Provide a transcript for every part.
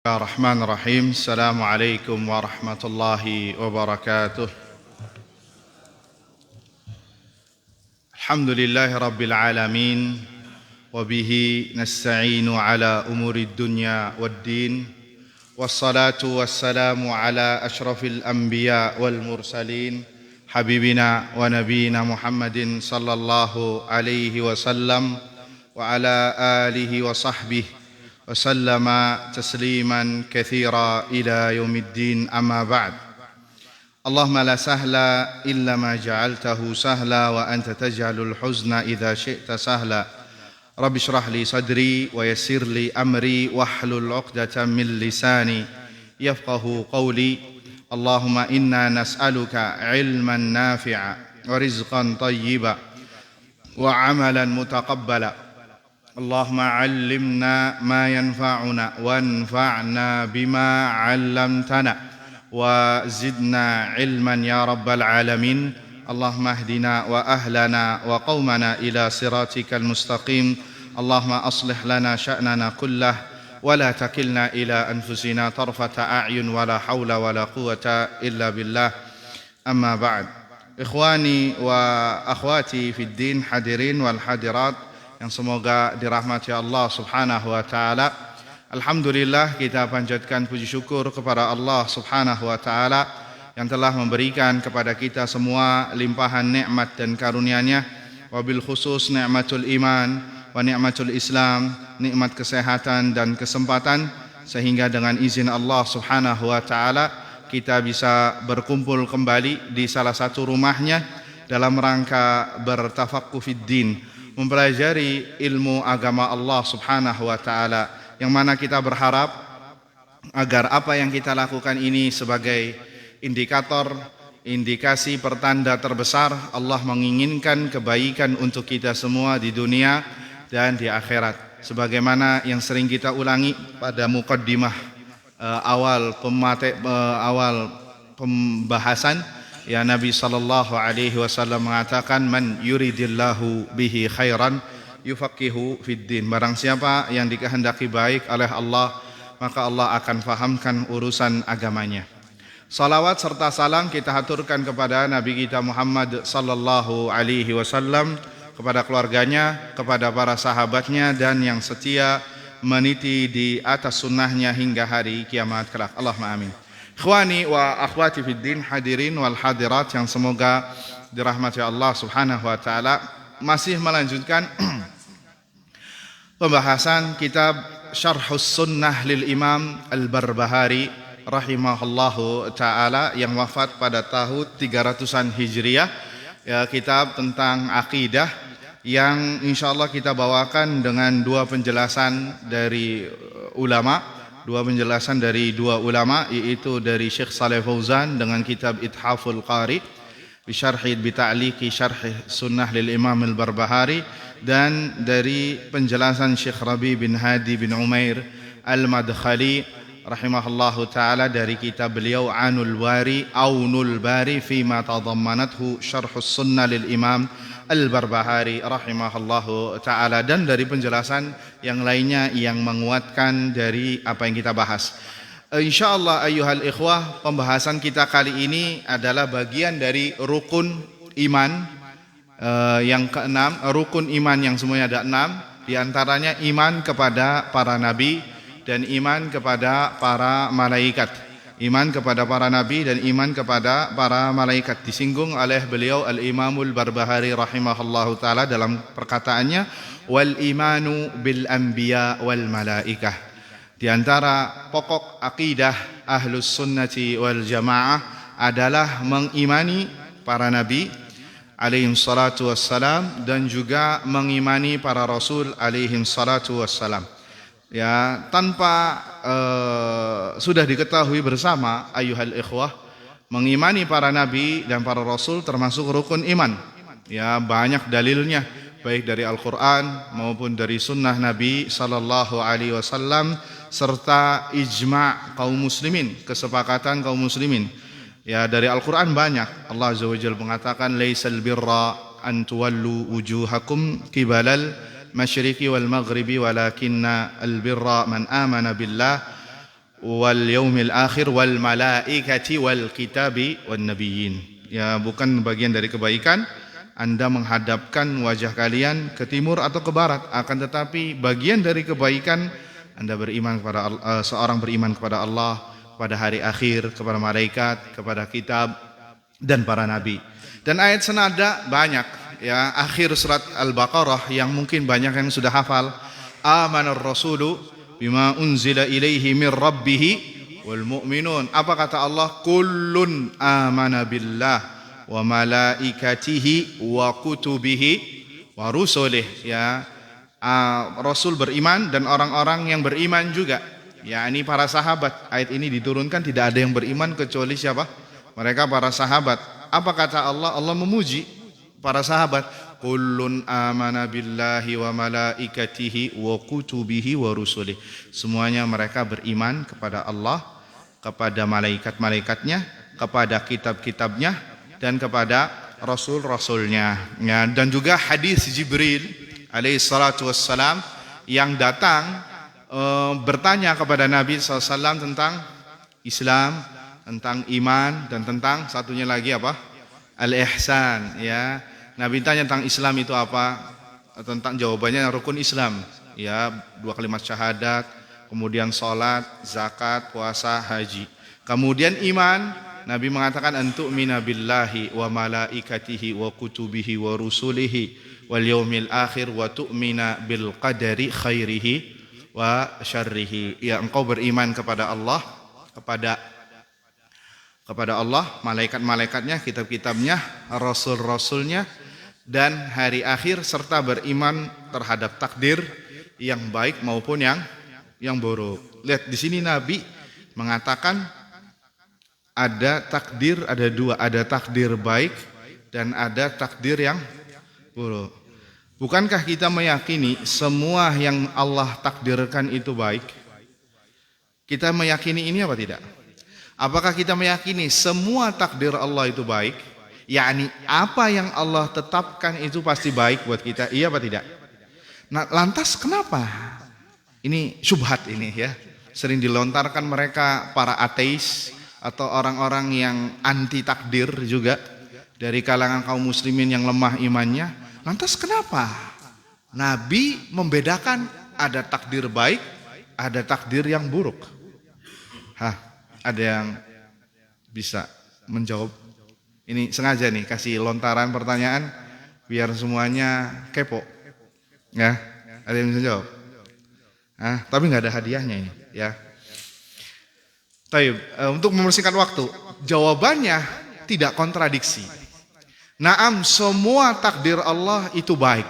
Bismillahirrahmanirrahim. Assalamualaikum warahmatullahi wabarakatuh. Alhamdulillahi rabbil alamin. Wabihi nasta'inu ala umuri dunya waddin. Wassalatu wassalamu ala ashrafil anbiya wal mursalin. Habibina wa nabiyina Muhammadin sallallahu alaihi wasallam. Wa ala alihi wa sahbihi وسلم تسليما كثيرا إلى يوم الدين أما بعد اللهم لا سهل إلا ما جعلته سهلا وأنت تجعل الحزن إذا شئت سهلا رب اشرح لي صدري ويسر لي أمري واحلل عقدة من لساني يفقه قولي اللهم إنا نسألك علما نافعا ورزقا طيبا وعملا متقبلا اللهم علمنا ما ينفعنا وانفعنا بما علمتنا وزدنا علما يا رب العالمين اللهم اهدنا وأهلنا وقومنا إلى صراطك المستقيم اللهم أصلح لنا شأننا كله ولا تكلنا إلى أنفسنا طرفة أعين ولا حول ولا قوة إلا بالله أما بعد إخواني وأخواتي في الدين حاضرين والحاضرات yang semoga dirahmati Allah subhanahu wa ta'ala. Alhamdulillah, kita panjatkan puji syukur kepada Allah subhanahu wa ta'ala yang telah memberikan kepada kita semua limpahan nikmat dan karunia-Nya, wabil khusus nikmatul iman wa nikmatul Islam, nikmat kesehatan dan kesempatan, sehingga dengan izin Allah subhanahu wa ta'ala kita bisa berkumpul kembali di salah satu rumahnya dalam rangka bertafaqquh fid din, mempelajari ilmu agama Allah subhanahu wa ta'ala, yang mana kita berharap agar apa yang kita lakukan ini sebagai indikasi pertanda terbesar Allah menginginkan kebaikan untuk kita semua di dunia dan di akhirat, sebagaimana yang sering kita ulangi pada muqaddimah awal pembahasan. Ya, Nabi sallallahu alaihi wasallam mengatakan, man yuridillahu bihi khairan yufaqihu fid din. Barang siapa yang dikehendaki baik oleh Allah, maka Allah akan fahamkan urusan agamanya. Salawat serta salam kita haturkan kepada Nabi kita Muhammad sallallahu alaihi wasallam, kepada keluarganya, kepada para sahabatnya, dan yang setia meniti di atas sunnahnya hingga hari kiamat kelak. Allahumma amin. Ikhwani wa akhwati fid din, hadirin wal hadirat yang semoga dirahmati Allah subhanahu wa ta'ala, masih melanjutkan pembahasan kitab Syarhus Sunnah lil Imam Al-Barbahari rahimahullahu ta'ala yang wafat pada tahun 300-an Hijriah. Ya, kitab tentang akidah yang insyaallah kita bawakan dengan dua penjelasan dari dua ulama, yaitu dari Syekh Shalih Fauzan dengan kitab Ithaful Qari bisyarhi bita'liqi syarh sunnah lil Imam Al-Barbahari, dan dari penjelasan Syekh Rabi bin Hadi bin Umair Al-Madkhali rahimahullahu ta'ala dari kitab beliau Aunul Bari fima tadammanathu syarhus sunnah lil Imam Al-Barbahari rahimahullahu ta'ala, dan dari penjelasan yang lainnya yang menguatkan dari apa yang kita bahas. InsyaAllah ayyuhal ikhwah, pembahasan kita kali ini adalah bagian dari rukun iman yang keenam. Rukun iman yang semuanya ada 6, diantaranya iman kepada para nabi dan iman kepada para malaikat. Iman kepada para nabi dan iman kepada para malaikat disinggung oleh beliau Al-Imamul Barbahari rahimahullahu ta'ala dalam perkataannya, wal imanu bil anbiya wal malaikah. Di antara pokok akidah ahlus sunnati wal jamaah adalah mengimani para nabi alaihim salatu wassalam dan juga mengimani para rasul alaihim salatu wassalam. Ya, tanpa sudah diketahui bersama ayyuhal ikhwah, mengimani para nabi dan para rasul termasuk rukun iman. Ya, banyak dalilnya baik dari Al-Qur'an maupun dari sunnah Nabi sallallahu alaihi wasallam serta ijma' kaum muslimin, kesepakatan kaum muslimin. Ya, dari Al-Qur'an banyak. Allah azza wajalla mengatakan, laisal birra an tuwallu wujuhakum qibalal masyriqi wal maghribi walakinna albirra man amana billah wal yaumil akhir wal malaikati wal kitabi wan nabiyyin. Ya, bukan bagian dari kebaikan Anda menghadapkan wajah kalian ke timur atau ke barat, akan tetapi bagian dari kebaikan Anda beriman kepada seorang beriman kepada Allah, pada hari akhir, kepada malaikat, kepada kitab dan para nabi. Dan ayat senada banyak, ya, akhir surat Al-Baqarah yang mungkin banyak yang sudah hafal. Amanar rasulu bima unzila ilaihi mir rabbih wal mu'minun. Apa kata Allah? Kullun amana billah wa malaikatihi wa kutubihi wa rusulih. Ya, Rasul beriman dan orang-orang yang beriman juga. Ya, ini para sahabat. Ayat ini diturunkan tidak ada yang beriman kecuali siapa? Mereka para sahabat. Apa kata Allah? Allah memuji para sahabat. Kullun amana billahi wa malaikatihi wa kutubihi wa rusulih. Semuanya mereka beriman kepada Allah, kepada malaikat-malaikatnya, kepada kitab-kitabnya, dan kepada rasul-rasulnya. Ya, dan juga hadis Jibril alaihi salatu wassalam yang datang bertanya kepada Nabi SAW tentang Islam, tentang iman, dan tentang satunya lagi apa? Al-ihsan. Ya, Nabi tanya tentang Islam itu apa? Tentang jawabannya rukun Islam. Ya, 2 kalimat syahadat, kemudian sholat, zakat, puasa, haji. Kemudian iman, Nabi mengatakan antu'mina billahi wa malaikatihi wa kutubihi wa rusulihi wal yaumil akhir wa tu'mina bil qadari khairihi wa syarrihi. Ya, engkau beriman kepada Allah, kepada Allah, malaikat-malaikatnya, kitab-kitabnya, rasul-rasulnya, dan hari akhir, serta beriman terhadap takdir yang baik maupun yang buruk. Lihat di sini Nabi mengatakan ada takdir, ada dua, ada takdir baik dan ada takdir yang buruk. Bukankah kita meyakini semua yang Allah takdirkan itu baik? Kita meyakini ini apa tidak? Apakah kita meyakini semua takdir Allah itu baik? Yakni apa yang Allah tetapkan itu pasti baik buat kita, iya apa tidak? Nah, lantas kenapa? Ini syubhat ini, ya. Sering dilontarkan mereka para ateis atau orang-orang yang anti takdir juga dari kalangan kaum muslimin yang lemah imannya. Lantas kenapa Nabi membedakan ada takdir baik, ada takdir yang buruk? Ada yang bisa menjawab? Ini sengaja nih kasih lontaran pertanyaan biar semuanya kepo. Ya, ada yang bisa jawab? Tapi nggak ada hadiahnya ini, ya. Taib, untuk membersihkan waktu, jawabannya tidak kontradiksi. Naam, semua takdir Allah itu baik.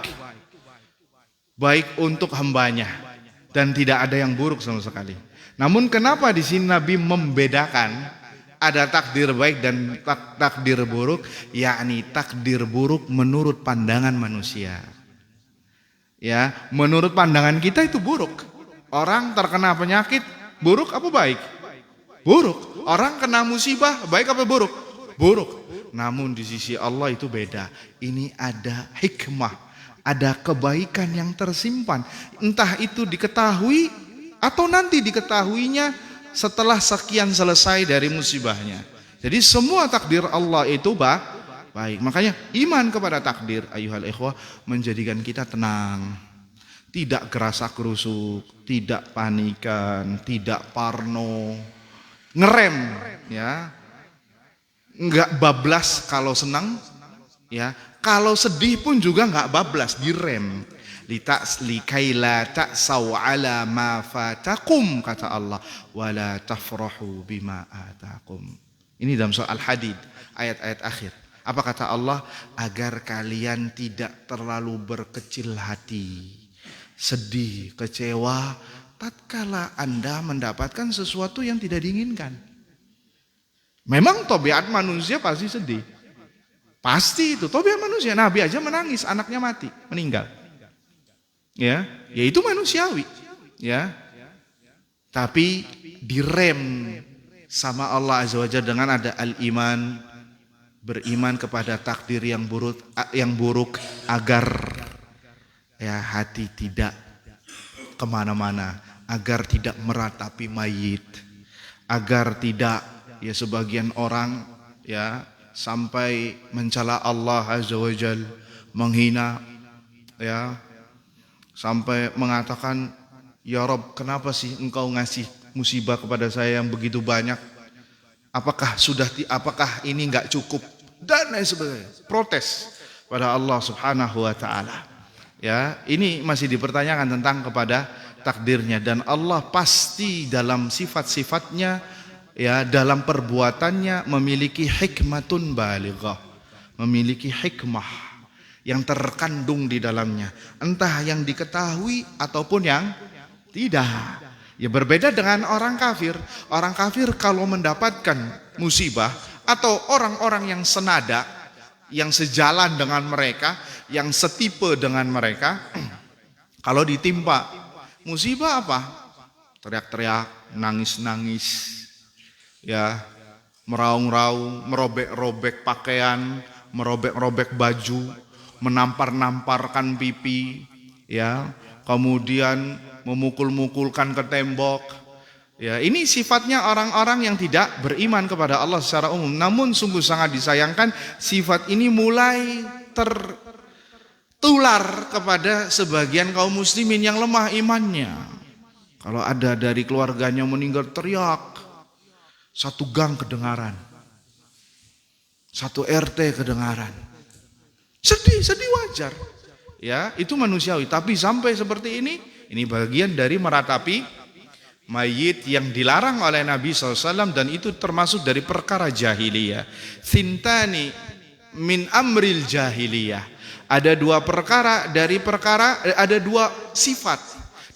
Baik untuk hambanya dan tidak ada yang buruk sama sekali. Namun kenapa di sini Nabi membedakan ada takdir baik dan takdir buruk? Yakni takdir buruk menurut pandangan manusia. Ya, menurut pandangan kita itu buruk. Orang terkena penyakit buruk apa baik? Buruk. Orang kena musibah baik apa buruk? Buruk. Namun di sisi Allah itu beda. Ini ada hikmah, ada kebaikan yang tersimpan. Entah itu diketahui atau nanti diketahuinya setelah sekian selesai dari musibahnya. Jadi semua takdir Allah itu baik. Makanya iman kepada takdir, ayuhal ikhwah, menjadikan kita tenang. Tidak gerasak gerusuk, tidak panikan, tidak parno, ngerem, ya. Enggak bablas kalau senang, ya. Kalau sedih pun juga enggak bablas, direm. Likaila ta'saw ala ma fatakum, kata Allah, wala tafrahu bima atakum. Ini dalam surah Al-Hadid, ayat-ayat akhir. Apa kata Allah? Agar kalian tidak terlalu berkecil hati, sedih, kecewa tatkala Anda mendapatkan sesuatu yang tidak diinginkan. Memang tabiat manusia pasti sedih. Pasti itu tabiat manusia. Nabi aja menangis, anaknya mati, meninggal. Ya itu manusiawi. Ya. Tapi direm sama Allah Azza wa Jalla dengan ada al-iman, beriman kepada takdir yang buruk agar ya hati tidak kemana-mana, agar tidak meratapi mayit, agar tidak ya sebagian orang ya sampai mencela Allah Azza wa Jal, menghina ya, sampai mengatakan, ya Rob, kenapa sih engkau ngasih musibah kepada saya yang begitu banyak? Apakah ini enggak cukup? Dan lain sebagainya. Protes pada Allah Subhanahu wa taala. Ya, ini masih dipertanyakan tentang kepada takdirnya, dan Allah pasti dalam sifat-sifatnya ya, dalam perbuatannya memiliki hikmatun balighah, memiliki hikmah yang terkandung di dalamnya, entah yang diketahui ataupun yang tidak. Ya, berbeda dengan orang kafir. Orang kafir kalau mendapatkan musibah atau orang-orang yang senada, yang sejalan dengan mereka, yang setipe dengan mereka, kalau ditimpa musibah apa? Teriak-teriak, nangis-nangis, ya, meraung-raung, merobek-robek pakaian, merobek-robek baju, menampar-namparkan pipi, ya, kemudian memukul-mukulkan ke tembok. Ya, ini sifatnya orang-orang yang tidak beriman kepada Allah secara umum. Namun sungguh sangat disayangkan sifat ini mulai tertular kepada sebagian kaum muslimin yang lemah imannya. Kalau ada dari keluarganya meninggal, teriak, satu gang kedengaran, satu RT kedengaran. Sedih wajar. Ya, itu manusiawi. Tapi sampai seperti ini bagian dari meratapi mayit yang dilarang oleh Nabi SAW, dan itu termasuk dari perkara jahiliyah. Thintani min amril jahiliyah. Ada dua perkara ada dua sifat,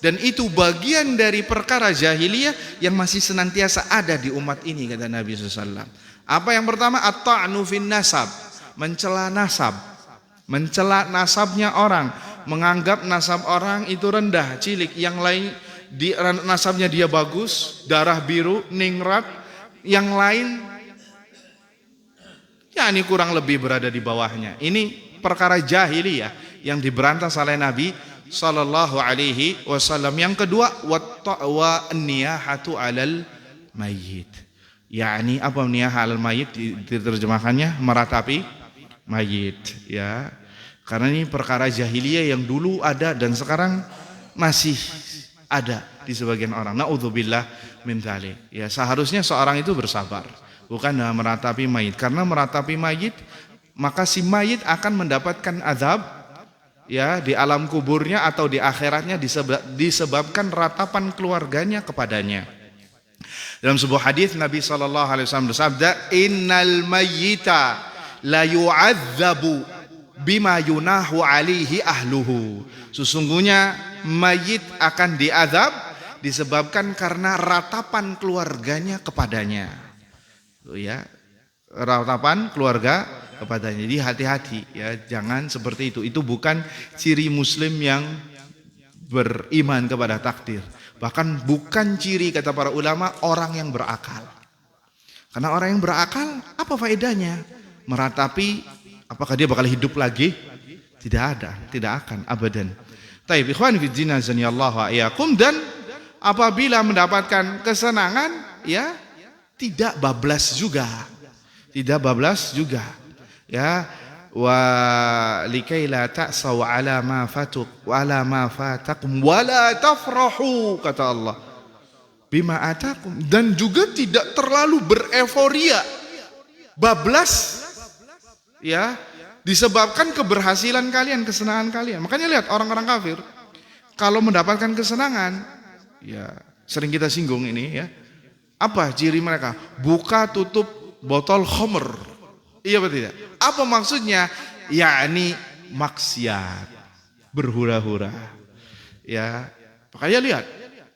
dan itu bagian dari perkara jahiliyah yang masih senantiasa ada di umat ini, kata Nabi SAW. Apa yang pertama? At-ta'nu fin nasab, mencela nasab, mencela nasabnya orang, menganggap nasab orang itu rendah, cilik, yang lain di nasabnya dia bagus, darah biru, ningrat, yang lain ya ini kurang lebih berada di bawahnya. Ini perkara jahiliyah yang diberantas oleh Nabi sallallahu alaihi wasallam. Yang kedua, wa niyahatu 'alal mayyit. yakni apa niyah 'alal mayyit, diterjemahkannya meratapi mayit, ya. Karena ini perkara jahiliyah yang dulu ada dan sekarang masih ada di sebagian orang. Na'udzubillah min dzalik. Ya, seharusnya seorang itu bersabar, bukan meratapi mayit. Karena meratapi mayit, maka si mayit akan mendapatkan azab ya di alam kuburnya atau di akhiratnya disebabkan ratapan keluarganya kepadanya. Dalam sebuah hadis Nabi SAW bersabda, "Innal mayyita la yu'adzabu bima yunahu alaihi ahluhu." Sesungguhnya mayit akan diazab disebabkan karena ratapan keluarganya kepadanya. Ya, ratapan keluarga kepadanya. Jadi hati-hati ya, jangan seperti itu. Itu bukan ciri muslim yang beriman kepada takdir. Bahkan bukan ciri, kata para ulama, orang yang berakal. Karena orang yang berakal, apa faedahnya meratapi? Apakah dia bakal hidup lagi? Tidak ada, tidak akan, abadan. Taib ikhwan fi din azanillahu wa iyyakum. Dan apabila mendapatkan kesenangan, ya tidak bablas juga. Tidak bablas juga. Ya, wa likai la ta'saw ala ma fatuk wa ala ma fatakum wa la tafrahu, kata Allah, bima atakum. Dan juga tidak terlalu bereforia, bablas ya, disebabkan keberhasilan kalian, kesenangan kalian. Makanya lihat orang-orang kafir kalau mendapatkan kesenangan, ya sering kita singgung ini ya. Apa ciri mereka? Buka tutup botol khamr. Iya betul tidak? Apa maksudnya? Yakni maksiat, berhura-hura. Ya, makanya lihat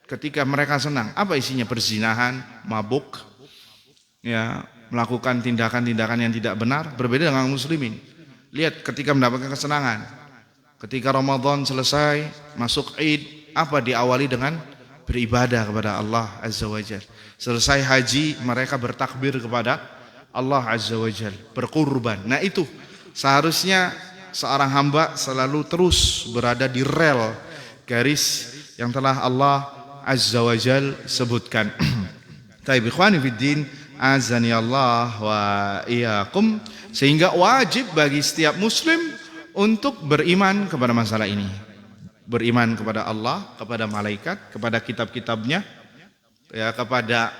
ketika mereka senang, apa isinya? Perzinahan, mabuk, ya, melakukan tindakan-tindakan yang tidak benar. Berbeda dengan muslimin. Lihat ketika mendapatkan kesenangan, ketika Ramadan selesai, masuk Id, apa diawali dengan beribadah kepada Allah Azza wa Jalla. Selesai haji, mereka bertakbir kepada Allah Azza wa Jalla, berkurban. Nah itu seharusnya seorang hamba selalu terus berada di rel garis yang telah Allah Azza wa Jalla sebutkan. Taib ikhwani fiddin, azani Allah wa iyyakum. Sehingga wajib bagi setiap muslim untuk beriman kepada masalah ini. Beriman kepada Allah, kepada malaikat, kepada kitab-kitabnya, ya, kepada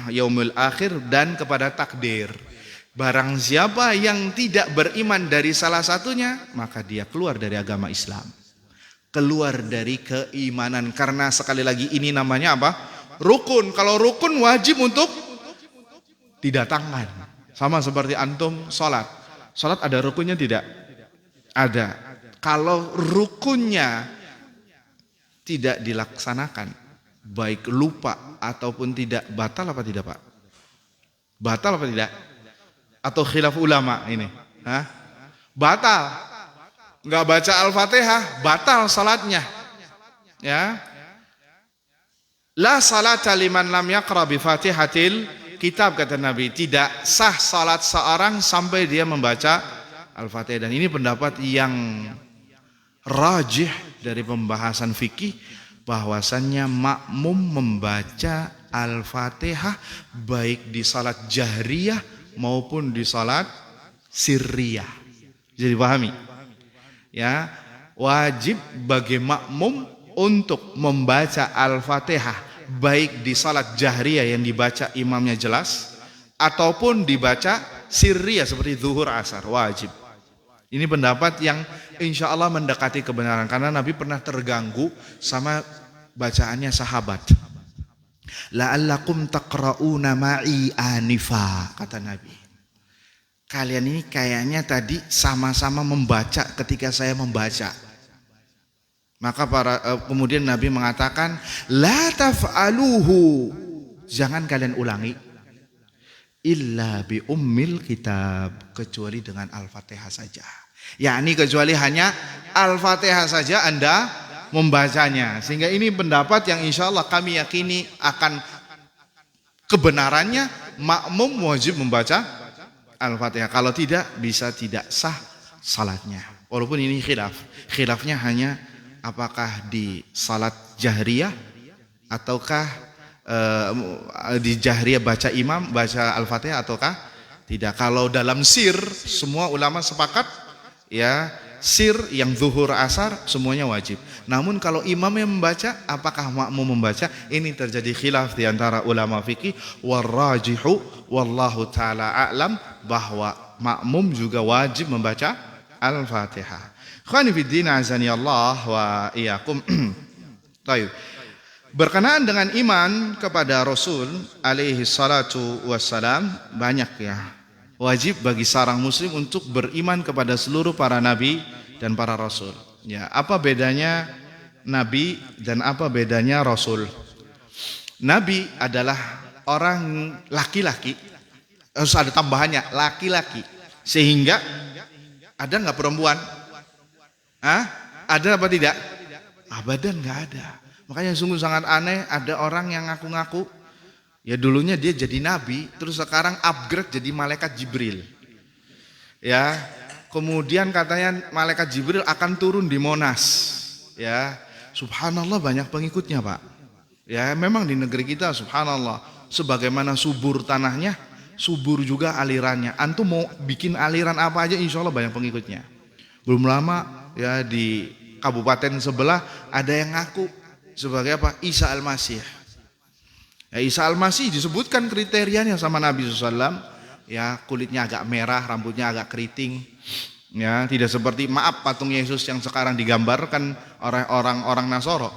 yaumul akhir, dan kepada takdir. Barang siapa yang tidak beriman dari salah satunya, maka dia keluar dari agama Islam, keluar dari keimanan. Karena sekali lagi ini namanya apa? Rukun. Kalau rukun wajib untuk didatangkan. Sama seperti antum sholat. Sholat ada rukunnya tidak? Ada. Kalau rukunnya tidak dilaksanakan, baik lupa ataupun tidak, batal apa tidak Pak? Batal apa tidak? Atau khilaf ulama ini? Hah? Batal. Enggak baca Al-Fatihah, batal salatnya. Ya. La salata liman lam yaqra bi Fatihatil kitab, kata Nabi. Tidak sah salat seorang sampai dia membaca Al-Fatihah. Dan ini pendapat yang rajih dari pembahasan fikih, bahwasannya makmum membaca Al-Fatihah baik di salat jahriyah maupun di salat sirriyah. Jadi pahami? Ya, wajib bagi makmum untuk membaca Al-Fatihah baik di salat jahriyah yang dibaca imamnya jelas ataupun dibaca sirriyah seperti zuhur asar, wajib. Ini pendapat yang insya Allah mendekati kebenaran, karena Nabi pernah terganggu sama bacaannya sahabat. La'allakum taqra'una ma'i anifa, kata Nabi. Kalian ini kayaknya tadi sama-sama membaca ketika saya membaca. Maka kemudian Nabi mengatakan, la taf'aluhu, jangan kalian ulangi, illa bi ummil kitab, kecuali dengan Al-Fatihah saja. Yakni kecuali hanya Al-Fatihah saja Anda membacanya. Sehingga ini pendapat yang insya Allah kami yakini akan kebenarannya, makmum wajib membaca Al-Fatihah. Kalau tidak, bisa tidak sah salatnya. Walaupun ini khilafnya hanya apakah di salat jahriyah ataukah di jahriyah baca imam, baca Al-Fatihah ataukah tidak. Kalau dalam sir, semua ulama sepakat, ya, sir yang zuhur asar semuanya wajib. Namun kalau imam yang membaca, apakah makmum membaca? Ini terjadi khilaf di antara ulama fikih. Warrajihu wallahu taala a'lam, bahwa makmum juga wajib membaca Al-Fatihah. Khani fiddin azani Allah wa iyyakum. Baik. Berkenaan dengan iman kepada Rasul alaihi salatu wassalam, banyak ya. Wajib bagi seorang muslim untuk beriman kepada seluruh para nabi dan para rasul. Ya, apa bedanya nabi dan apa bedanya rasul? Nabi adalah orang laki-laki, harus ada tambahannya, laki-laki. Sehingga ada nggak perempuan? Hah? Ada apa tidak? Abadan nggak ada. Makanya sungguh sangat aneh ada orang yang ngaku-ngaku, ya dulunya dia jadi nabi, terus sekarang upgrade jadi malaikat Jibril. Ya, kemudian katanya malaikat Jibril akan turun di Monas. Ya, subhanallah banyak pengikutnya Pak. Ya, memang di negeri kita subhanallah, sebagaimana subur tanahnya, subur juga alirannya. Antum mau bikin aliran apa aja insya Allah banyak pengikutnya. Belum lama ya di kabupaten sebelah ada yang ngaku sebagai apa? Isa Al-Masih. Ya, Isa Al-Masih disebutkan kriterianya sama Nabi SAW. Ya, kulitnya agak merah, rambutnya agak keriting. Ya, tidak seperti patung Yesus yang sekarang digambarkan oleh orang-orang Nasoro.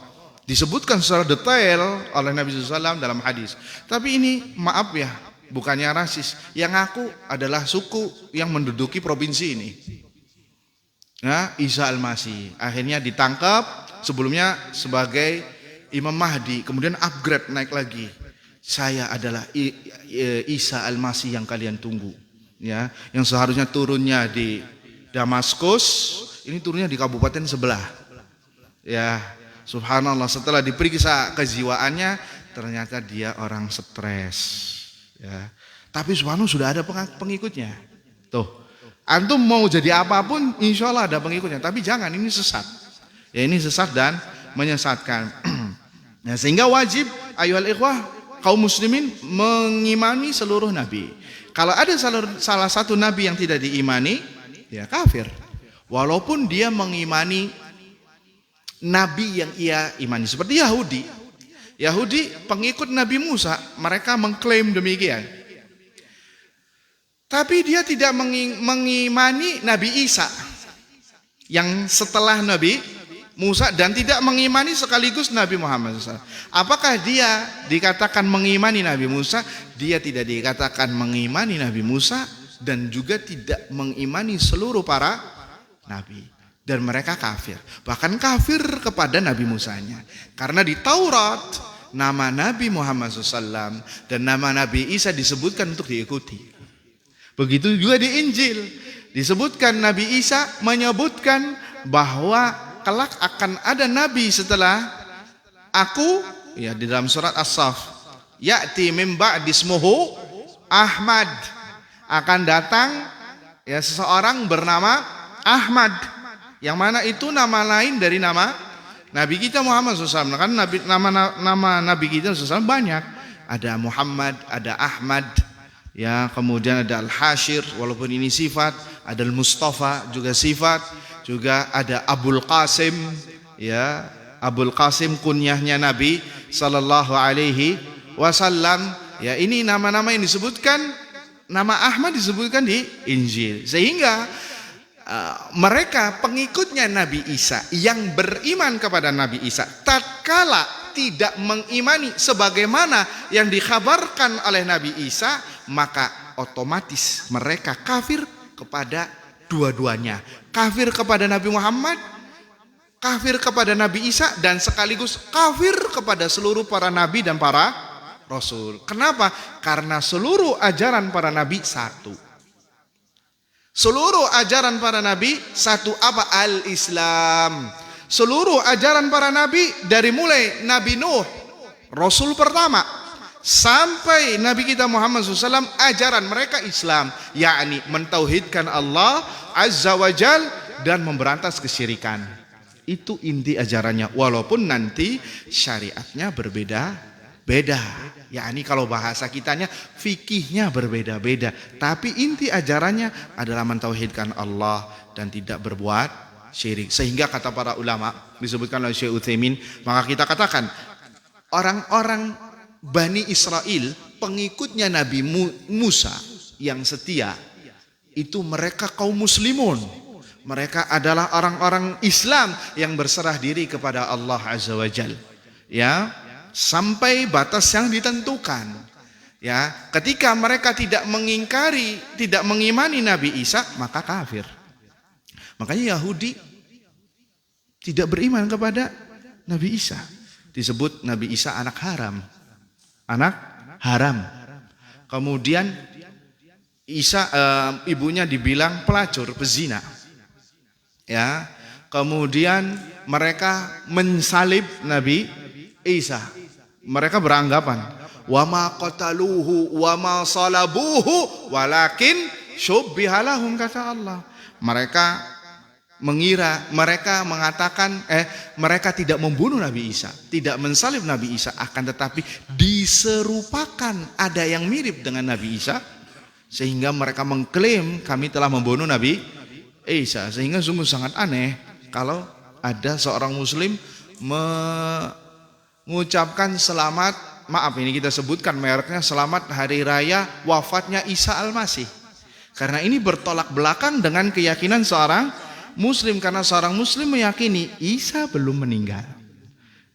Disebutkan secara detail oleh Nabi SAW dalam hadis. Tapi ini maaf ya, bukannya rasis. Yang ngaku adalah suku yang menduduki provinsi ini. Nah, Isa Al-Masih akhirnya ditangkap, sebelumnya sebagai Imam Mahdi, kemudian upgrade naik lagi. Saya adalah Isa Al-Masih yang kalian tunggu. Ya, yang seharusnya turunnya di Damaskus, ini turunnya di kabupaten sebelah. Ya, subhanallah, setelah diperiksa kejiwaannya, ternyata dia orang stres. Ya, tapi subhanallah sudah ada pengikutnya. Tuh. Antum mau jadi apapun insya Allah ada pengikutnya, tapi jangan, ini sesat. Ya, ini sesat dan menyesatkan. Nah, sehingga wajib ayuhal ikhwah kaum muslimin mengimani seluruh nabi. Kalau ada salah satu nabi yang tidak diimani, ya kafir. Walaupun dia mengimani nabi yang ia imani. Seperti Yahudi. Yahudi pengikut Nabi Musa, mereka mengklaim demikian. Tapi dia tidak mengimani Nabi Isa yang setelah Nabi Musa, dan tidak mengimani sekaligus Nabi Muhammad SAW. Apakah dia dikatakan mengimani Nabi Musa? Dia tidak dikatakan mengimani Nabi Musa, dan juga tidak mengimani seluruh para nabi. Dan mereka kafir, bahkan kafir kepada Nabi Musanya. Karena di Taurat nama Nabi Muhammad SAW dan nama Nabi Isa disebutkan untuk diikuti. Begitu juga di Injil disebutkan Nabi Isa menyebutkan bahwa kelak akan ada nabi setelah aku, ya, di dalam surat As-Saff, ya'ti min ba'di ismuhu Ahmad, akan datang ya seseorang bernama Ahmad, yang mana itu nama lain dari nama Nabi kita Muhammad SAW. Kan nama Nabi kita SAW banyak, ada Muhammad, ada Ahmad, ya, kemudian ada Al-Hashir, walaupun ini sifat, ada Al-Mustafa juga sifat, juga ada Abul Qasim, ya, Abul Qasim kunyahnya Nabi sallallahu alaihi wasallam. Ya, ini nama-nama yang disebutkan, nama Ahmad disebutkan di Injil. Sehingga mereka pengikutnya Nabi Isa yang beriman kepada Nabi Isa, tatkala tidak mengimani sebagaimana yang dikhabarkan oleh Nabi Isa, maka otomatis mereka kafir kepada dua-duanya. Kafir kepada Nabi Muhammad, kafir kepada Nabi Isa, dan sekaligus kafir kepada seluruh para nabi dan para rasul. Kenapa? Karena seluruh ajaran para nabi satu. Seluruh ajaran para nabi satu. Apa? Al-Islam. Seluruh ajaran para nabi dari mulai Nabi Nuh, rasul pertama, sampai Nabi kita Muhammad SAW, ajaran mereka Islam, yakni mentauhidkan Allah Azza wa Jal dan memberantas kesyirikan. Itu inti ajarannya, walaupun nanti syariatnya berbeda-beda. Yakni kalau bahasa kitanya fikihnya berbeda-beda, tapi inti ajarannya adalah mentauhidkan Allah dan tidak berbuat syirik. Sehingga kata para ulama, disebutkan oleh Syekh Utsaimin, maka kita katakan orang-orang Bani Israel, pengikutnya Nabi Musa yang setia, itu mereka kaum muslimun. Mereka adalah orang-orang Islam yang berserah diri kepada Allah Azza wa Jal, ya, sampai batas yang ditentukan. Ya, ketika mereka tidak mengingkari, tidak mengimani Nabi Isa, maka kafir. Makanya Yahudi tidak beriman kepada Nabi Isa. Disebut Nabi Isa anak haram. Anak haram. Kemudian Isa ibunya dibilang pelacur, pezina. Ya. Kemudian mereka mensalib Nabi Isa. Mereka beranggapan, wa ma qataluhu wa ma salabuhu walakin syubbiha lahum, kata Allah. Mereka mengira, mereka mengatakan mereka tidak membunuh Nabi Isa, tidak mensalib Nabi Isa, akan tetapi diserupakan, ada yang mirip dengan Nabi Isa, sehingga mereka mengklaim kami telah membunuh Nabi Isa. Sehingga sungguh sangat aneh kalau ada seorang muslim mengucapkan selamat, maaf ini kita sebutkan mereknya, selamat hari raya wafatnya Isa Al-Masih. Karena ini bertolak belakang dengan keyakinan seorang muslim, karena seorang muslim meyakini Isa belum meninggal.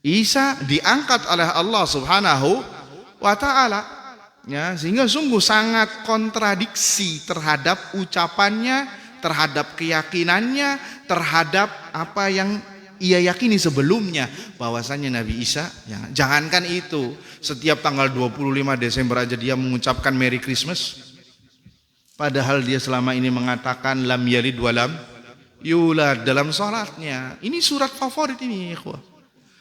Isa diangkat oleh Allah Subhanahu wa taala. Ya, sehingga sungguh sangat kontradiksi terhadap ucapannya, terhadap keyakinannya, terhadap apa yang ia yakini sebelumnya, bahwasanya Nabi Isa, jangankan itu, setiap tanggal 25 Desember aja dia mengucapkan Merry Christmas. Padahal dia selama ini mengatakan lam yalid walam yulad dalam salatnya. Ini surat favorit ini, ikhwah.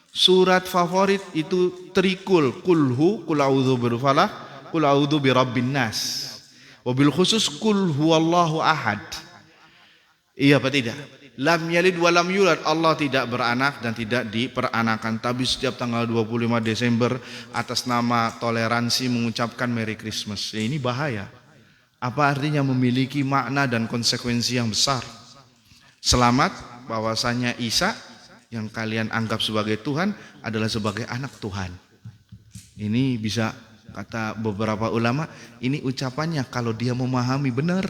Surat favorit itu trikul, kulhu, kul a'udzu birabbil falaq, kul a'udzu birabbin nas. Wabil khusus kul huwallahu ahad. Iya apa tidak? Lam yalid wa lam yulad, Allah tidak beranak dan tidak diperanakan. Tapi setiap tanggal 25 Desember atas nama toleransi mengucapkan Merry Christmas. Ya, ini bahaya. Apa artinya memiliki makna dan konsekuensi yang besar? Selamat bahwasanya Isa yang kalian anggap sebagai Tuhan adalah sebagai anak Tuhan. Ini bisa, kata beberapa ulama, ini ucapannya kalau dia memahami benar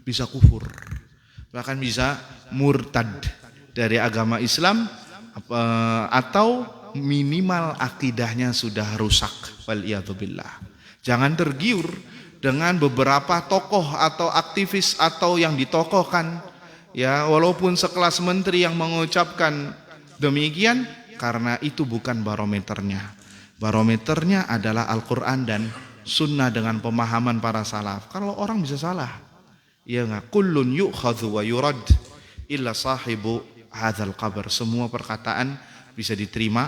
bisa kufur, bahkan bisa murtad dari agama Islam, atau minimal akidahnya sudah rusak. Waliyadzubillah. Jangan tergiur dengan beberapa tokoh atau aktivis atau yang ditokohkan, ya, walaupun sekelas menteri yang mengucapkan demikian, karena itu bukan barometernya. Barometernya adalah Al-Quran dan Sunnah dengan pemahaman para salaf. Kalau orang bisa salah, ya nggak? Kullun yu'khadhu wa yurad illa sahibu hadzal qabr. Semua perkataan bisa diterima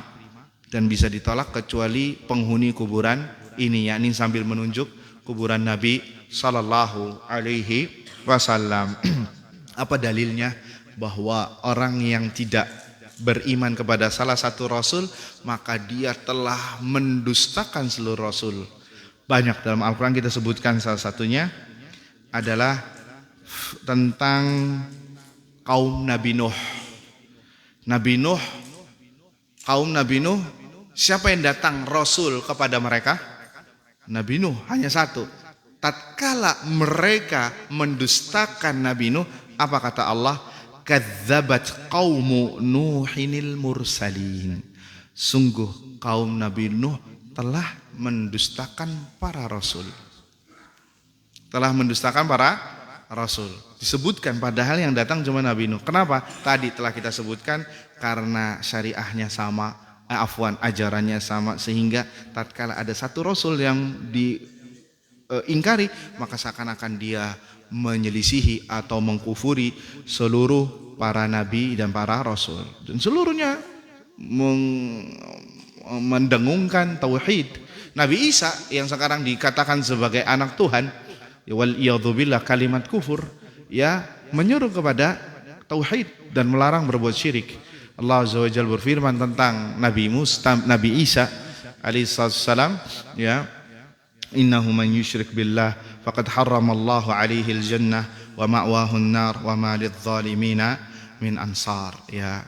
dan bisa ditolak kecuali penghuni kuburan ini, yakni sambil menunjuk kuburan Nabi sallallahu alaihi wasallam. Apa dalilnya bahwa orang yang tidak beriman kepada salah satu rasul maka dia telah mendustakan seluruh rasul? Banyak dalam Al-Quran, kita sebutkan salah satunya adalah tentang kaum Nabi Nuh. Nabi Nuh, kaum Nabi Nuh, siapa yang datang rasul kepada mereka? Nabi Nuh, hanya satu. Tatkala mereka mendustakan Nabi Nuh, apa kata Allah? Kadzabat qaumu Nuhinil mursalin. Sungguh kaum Nabi Nuh telah mendustakan para rasul. Telah mendustakan para rasul. Disebutkan padahal yang datang cuma Nabi Nuh. Kenapa? Tadi telah kita sebutkan, karena syariahnya sama, ajarannya sama, sehingga tatkala ada satu rasul yang diingkari, maka seakan-akan dia menyelisihi atau mengkufuri seluruh para nabi dan para rasul, dan seluruhnya mendengungkan tauhid. Nabi Isa yang sekarang dikatakan sebagai anak Tuhan, wal iyadzubillah, kalimat kufur, ya, menyuruh kepada tauhid dan melarang berbuat syirik. Allah Azza wa Jalla berfirman tentang Nabi Isa alaihissalam, ya, innahu man yusyrik billah faqad harramallahu alaihi al-jannah wa ma'wahu an-nar wa ma lidh-dhalimina min ansar. Ya,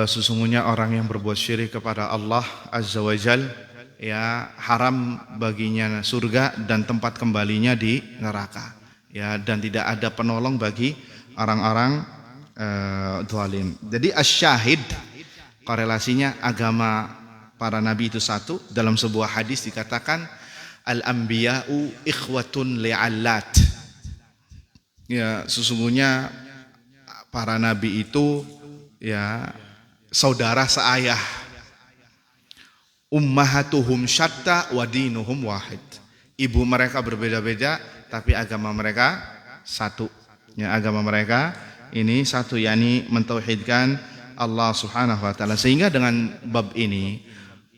sesungguhnya orang yang berbuat syirik kepada Allah Azza wa Jal, ya, haram baginya surga dan tempat kembalinya di neraka. Ya, dan tidak ada penolong bagi orang-orang zalim. Jadi asyahid, korelasinya agama para nabi itu satu. Dalam sebuah hadis dikatakan al-anbiya'u ikhwatun li'allat. Ya, sesungguhnya para nabi itu, ya, saudara seayah. Ummahatuhum syatta wa dinuhum wahid. Ibu mereka berbeda-beda tapi agama mereka satu. Ya, agama mereka ini satu, yakni mentauhidkan Allah Subhanahu wa taala. Sehingga dengan bab ini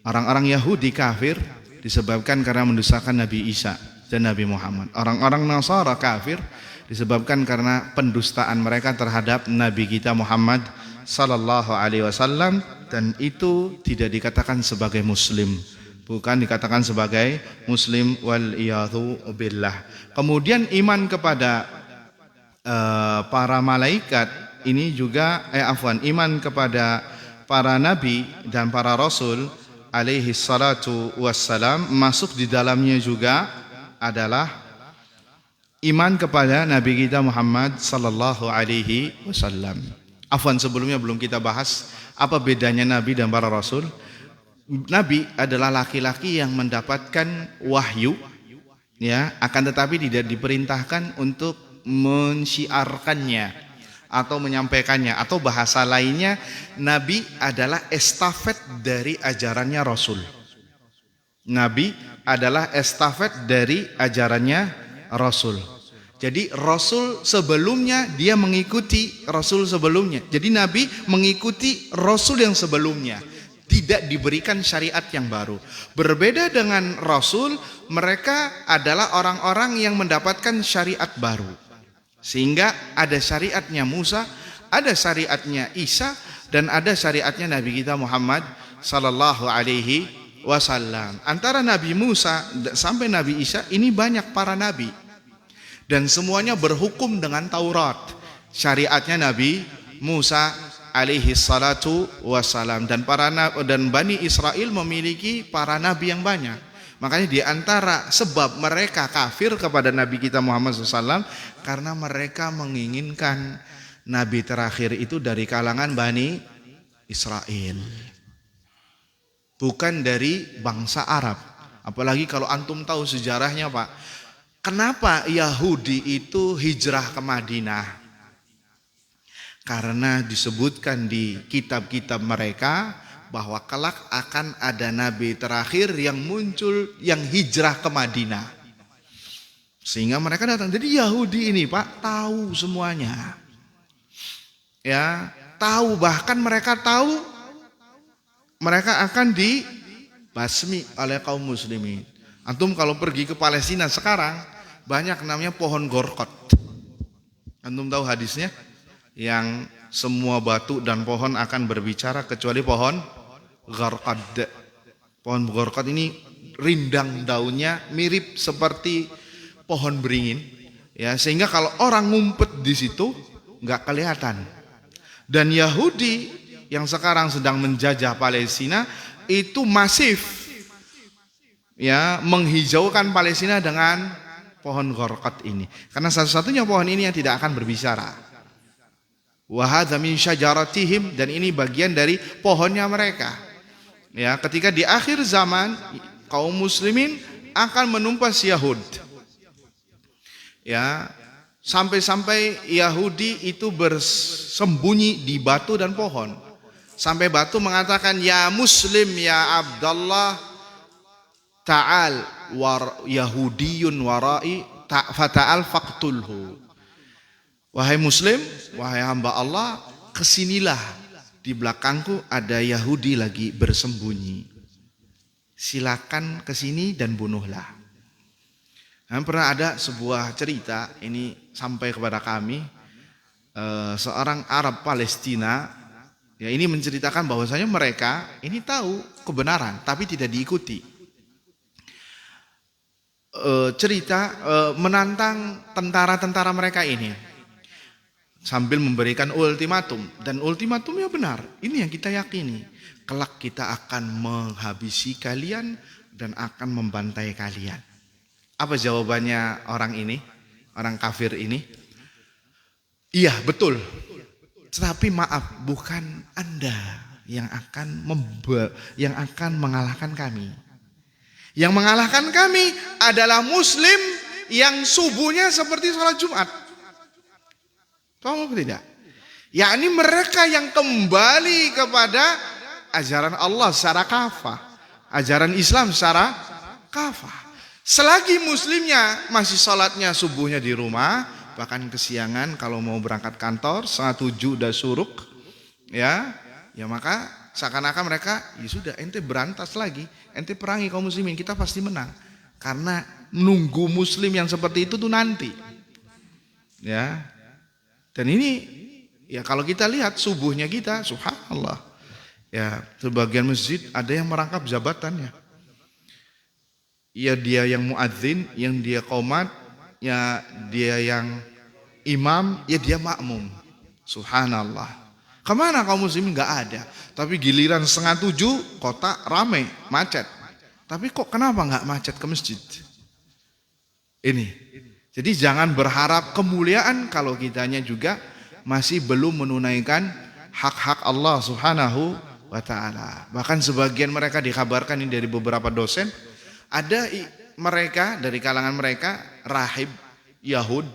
orang-orang Yahudi kafir disebabkan karena mendustakan Nabi Isa dan Nabi Muhammad. Orang-orang Nasara kafir disebabkan karena pendustaan mereka terhadap Nabi kita Muhammad sallallahu alaihi wasallam, dan itu tidak dikatakan sebagai muslim, bukan dikatakan sebagai muslim, wal iyadzu billah. Kemudian iman kepada para malaikat ini juga iman kepada para nabi dan para rasul alaihi salatu wassalam, masuk di dalamnya juga adalah iman kepada Nabi kita Muhammad sallallahu alaihi wasallam. Sebelumnya belum kita bahas apa bedanya Nabi dan para Rasul. Nabi adalah laki-laki yang mendapatkan wahyu, ya, akan tetapi tidak diperintahkan untuk mensyiarkannya atau menyampaikannya, atau bahasa lainnya, Nabi adalah estafet dari ajarannya Rasul. Nabi adalah estafet dari ajarannya Rasul. Jadi Rasul sebelumnya dia mengikuti Rasul sebelumnya. Jadi Nabi mengikuti Rasul yang sebelumnya, tidak diberikan syariat yang baru. Berbeda dengan Rasul, mereka adalah orang-orang yang mendapatkan syariat baru. Sehingga ada syariatnya Musa, Ada syariatnya Isa dan ada syariatnya Nabi kita Muhammad sallallahu alaihi wasallam. Antara Nabi Musa sampai Nabi Isa ini banyak para nabi dan semuanya berhukum dengan Taurat. Syariatnya Nabi Musa alaihi salatu wasalam, dan Bani Israel memiliki para nabi yang banyak. Makanya di antara sebab mereka kafir kepada Nabi kita Muhammad SAW karena mereka menginginkan nabi terakhir itu dari kalangan Bani Israel, bukan dari bangsa Arab. Apalagi kalau antum tahu sejarahnya Pak, kenapa Yahudi itu hijrah ke Madinah? Karena disebutkan di kitab-kitab mereka bahwa kelak akan ada nabi terakhir yang muncul yang hijrah ke Madinah. Sehingga mereka datang. Jadi Yahudi ini Pak tahu semuanya. Ya, tahu, bahkan mereka tahu mereka akan dibasmi oleh kaum muslimin. Antum kalau pergi ke Palestina sekarang banyak namanya pohon gorkot. Antum tahu hadisnya? Yang semua batu dan pohon akan berbicara kecuali pohon gharqad. Pohon gharqad ini rindang daunnya mirip seperti pohon beringin, ya, sehingga kalau orang ngumpet di situ nggak kelihatan. Dan Yahudi yang sekarang sedang menjajah Palestina itu masif, ya, menghijaukan Palestina dengan pohon gharqad ini, karena satu-satunya pohon ini yang tidak akan berbicara. Wa hadza min syajaratihim, dan ini bagian dari pohonnya mereka. Ya, ketika di akhir zaman kaum muslimin akan menumpas Yahud. Ya, sampai-sampai Yahudi itu bersembunyi di batu dan pohon. Sampai batu mengatakan, "Ya Muslim, ya Abdullah, ta'al Yahudiyun warai fata'al faqtulhu." Wahai Muslim, wahai hamba Allah, kesinilah, di belakangku ada Yahudi lagi bersembunyi. Silakan kesini dan bunuhlah. Nah, pernah ada sebuah cerita, ini sampai kepada kami, seorang Arab Palestina, ya, ini menceritakan bahwasanya mereka ini tahu kebenaran tapi tidak diikuti. Menantang tentara-tentara mereka ini sambil memberikan ultimatum, dan ultimatumnya benar. Ini yang kita yakini, kelak kita akan menghabisi kalian dan akan membantai kalian. Apa jawabannya orang ini, orang kafir ini? Iya, betul. Tetapi maaf, bukan Anda yang akan mengalahkan kami. Yang mengalahkan kami adalah Muslim yang subuhnya seperti sholat Jumat. Tahu tidak? Yakni mereka yang kembali kepada ajaran Allah secara kafah, ajaran Islam secara kafah. Selagi muslimnya masih sholatnya subuhnya di rumah, bahkan kesiangan kalau mau berangkat kantor 6:30 udah suruk, ya maka seakan-akan mereka, ya sudah, ente berantas lagi, ente perangi kaum muslimin, kita pasti menang. Karena nunggu muslim yang seperti itu tuh nanti, ya. Dan ini, ya, kalau kita lihat subuhnya kita, subhanallah, ya, sebagian masjid ada yang merangkap jabatannya. Ya, dia yang muadzin, yang dia qomat, ya dia yang imam, ya dia makmum. Subhanallah. Kemana kaum muslimin? Nggak ada. Tapi giliran 6:30 kota rame, macet. Tapi kok kenapa nggak macet ke masjid? Ini. Jadi jangan berharap kemuliaan kalau kitanya juga masih belum menunaikan hak-hak Allah Subhanahu wa ta'ala. Bahkan sebagian mereka dikabarkan ini dari beberapa dosen, ada mereka dari kalangan mereka rahib Yahud,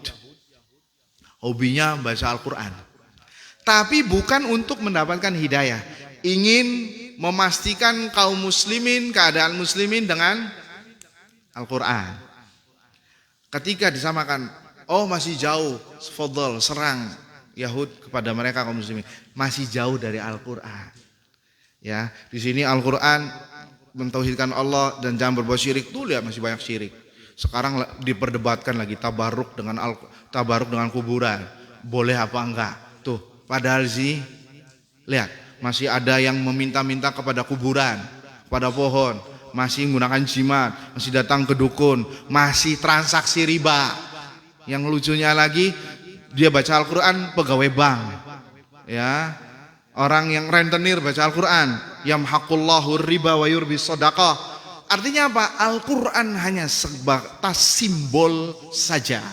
hobinya baca Al-Quran. Tapi bukan untuk mendapatkan hidayah, ingin memastikan kaum muslimin, keadaan muslimin dengan Al-Quran. Ketika disamakan, oh masih jauh, fadhal, serang Yahud kepada mereka kaum muslimin, masih jauh dari Al-Quran. Ya, di sini Al-Quran mentauhidkan Allah dan jangan berbuat syirik. Tuh lihat masih banyak syirik. Sekarang diperdebatkan lagi tabaruk dengan kuburan, boleh apa enggak? Tuh Padahal sih, lihat, masih ada yang meminta-minta kepada kuburan, kepada pohon, masih menggunakan jimat, masih datang ke dukun, masih transaksi riba. Yang lucunya lagi, dia baca Al-Quran pegawai bank, ya. Orang yang rentenir baca Al-Quran, yamhaqullahu riba wa yurbi shadaqah. Artinya apa? Al-Quran hanya sebatas simbol saja,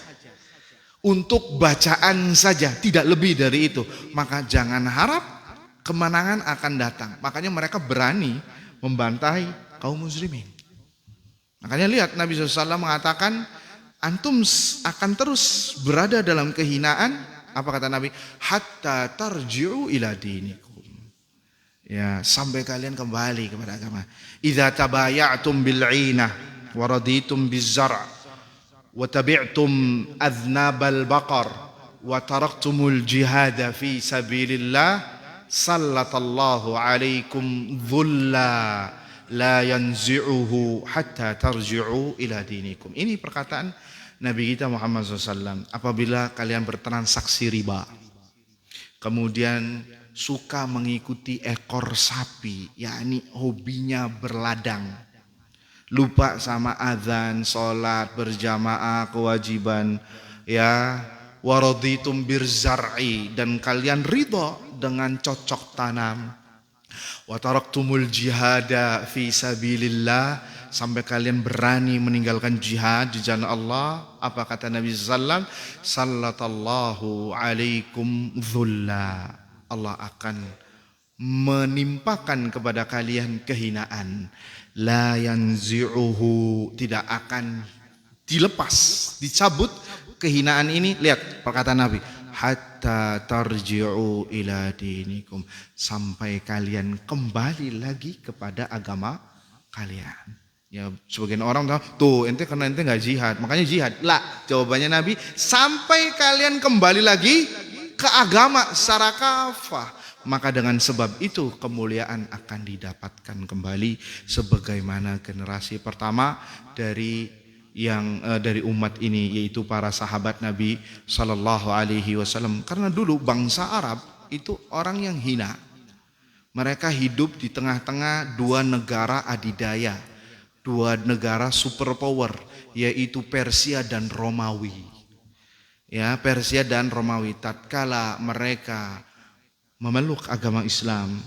untuk bacaan saja, tidak lebih dari itu. Maka jangan harap kemenangan akan datang. Makanya mereka berani membantai kaum muslimin. Makanya lihat Nabi SAW mengatakan, antum akan terus berada dalam kehinaan. Apa kata Nabi? Hatta tarji'u ila dinikum. Ya, sampai kalian kembali kepada agama. Idza tabaya'tum bil'inah wa raditum biz-zar' wa tabi'tum adhnabal baqar wa taraktumul jihada fi sabilillah sallatallahu alaikum dhulla la yanzi'uhu hatta tarji'u ila dinikum. Ini perkataan Nabi kita Muhammad SAW. Apabila kalian bertransaksi riba, kemudian suka mengikuti ekor sapi, yakni hobinya berladang, lupa sama azan, sholat berjamaah, kewajiban, ya, waraditum birzar'i, dan kalian ridha dengan cocok tanam, wa taraktumul jihada fi sabilillah, sampai kalian berani meninggalkan jihad di jalan Allah. Apa kata Nabi sallallahu alaihi wasallam? Sallatallahu alaikum dhulla. Allah akan menimpakan kepada kalian kehinaan. La yanzi'uhu, tidak akan dilepas, dicabut kehinaan ini. Lihat perkataan Nabi, hatta tarji'u ila dinikum, sampai kalian kembali lagi kepada agama kalian. Ya, sebagian orang tahu, tuh ente karena ente nggak jihad, makanya jihad. Lah, jawabannya Nabi, sampai kalian kembali lagi ke agama secara kafah. Maka dengan sebab itu kemuliaan akan didapatkan kembali sebagaimana generasi pertama dari umat ini, yaitu para sahabat Nabi Sallallahu Alaihi Wasallam. Karena dulu bangsa Arab itu orang yang hina. Mereka hidup di tengah-tengah dua negara adidaya, dua negara superpower, yaitu Persia dan Romawi. Ya, Persia dan Romawi. Tatkala mereka memeluk agama Islam,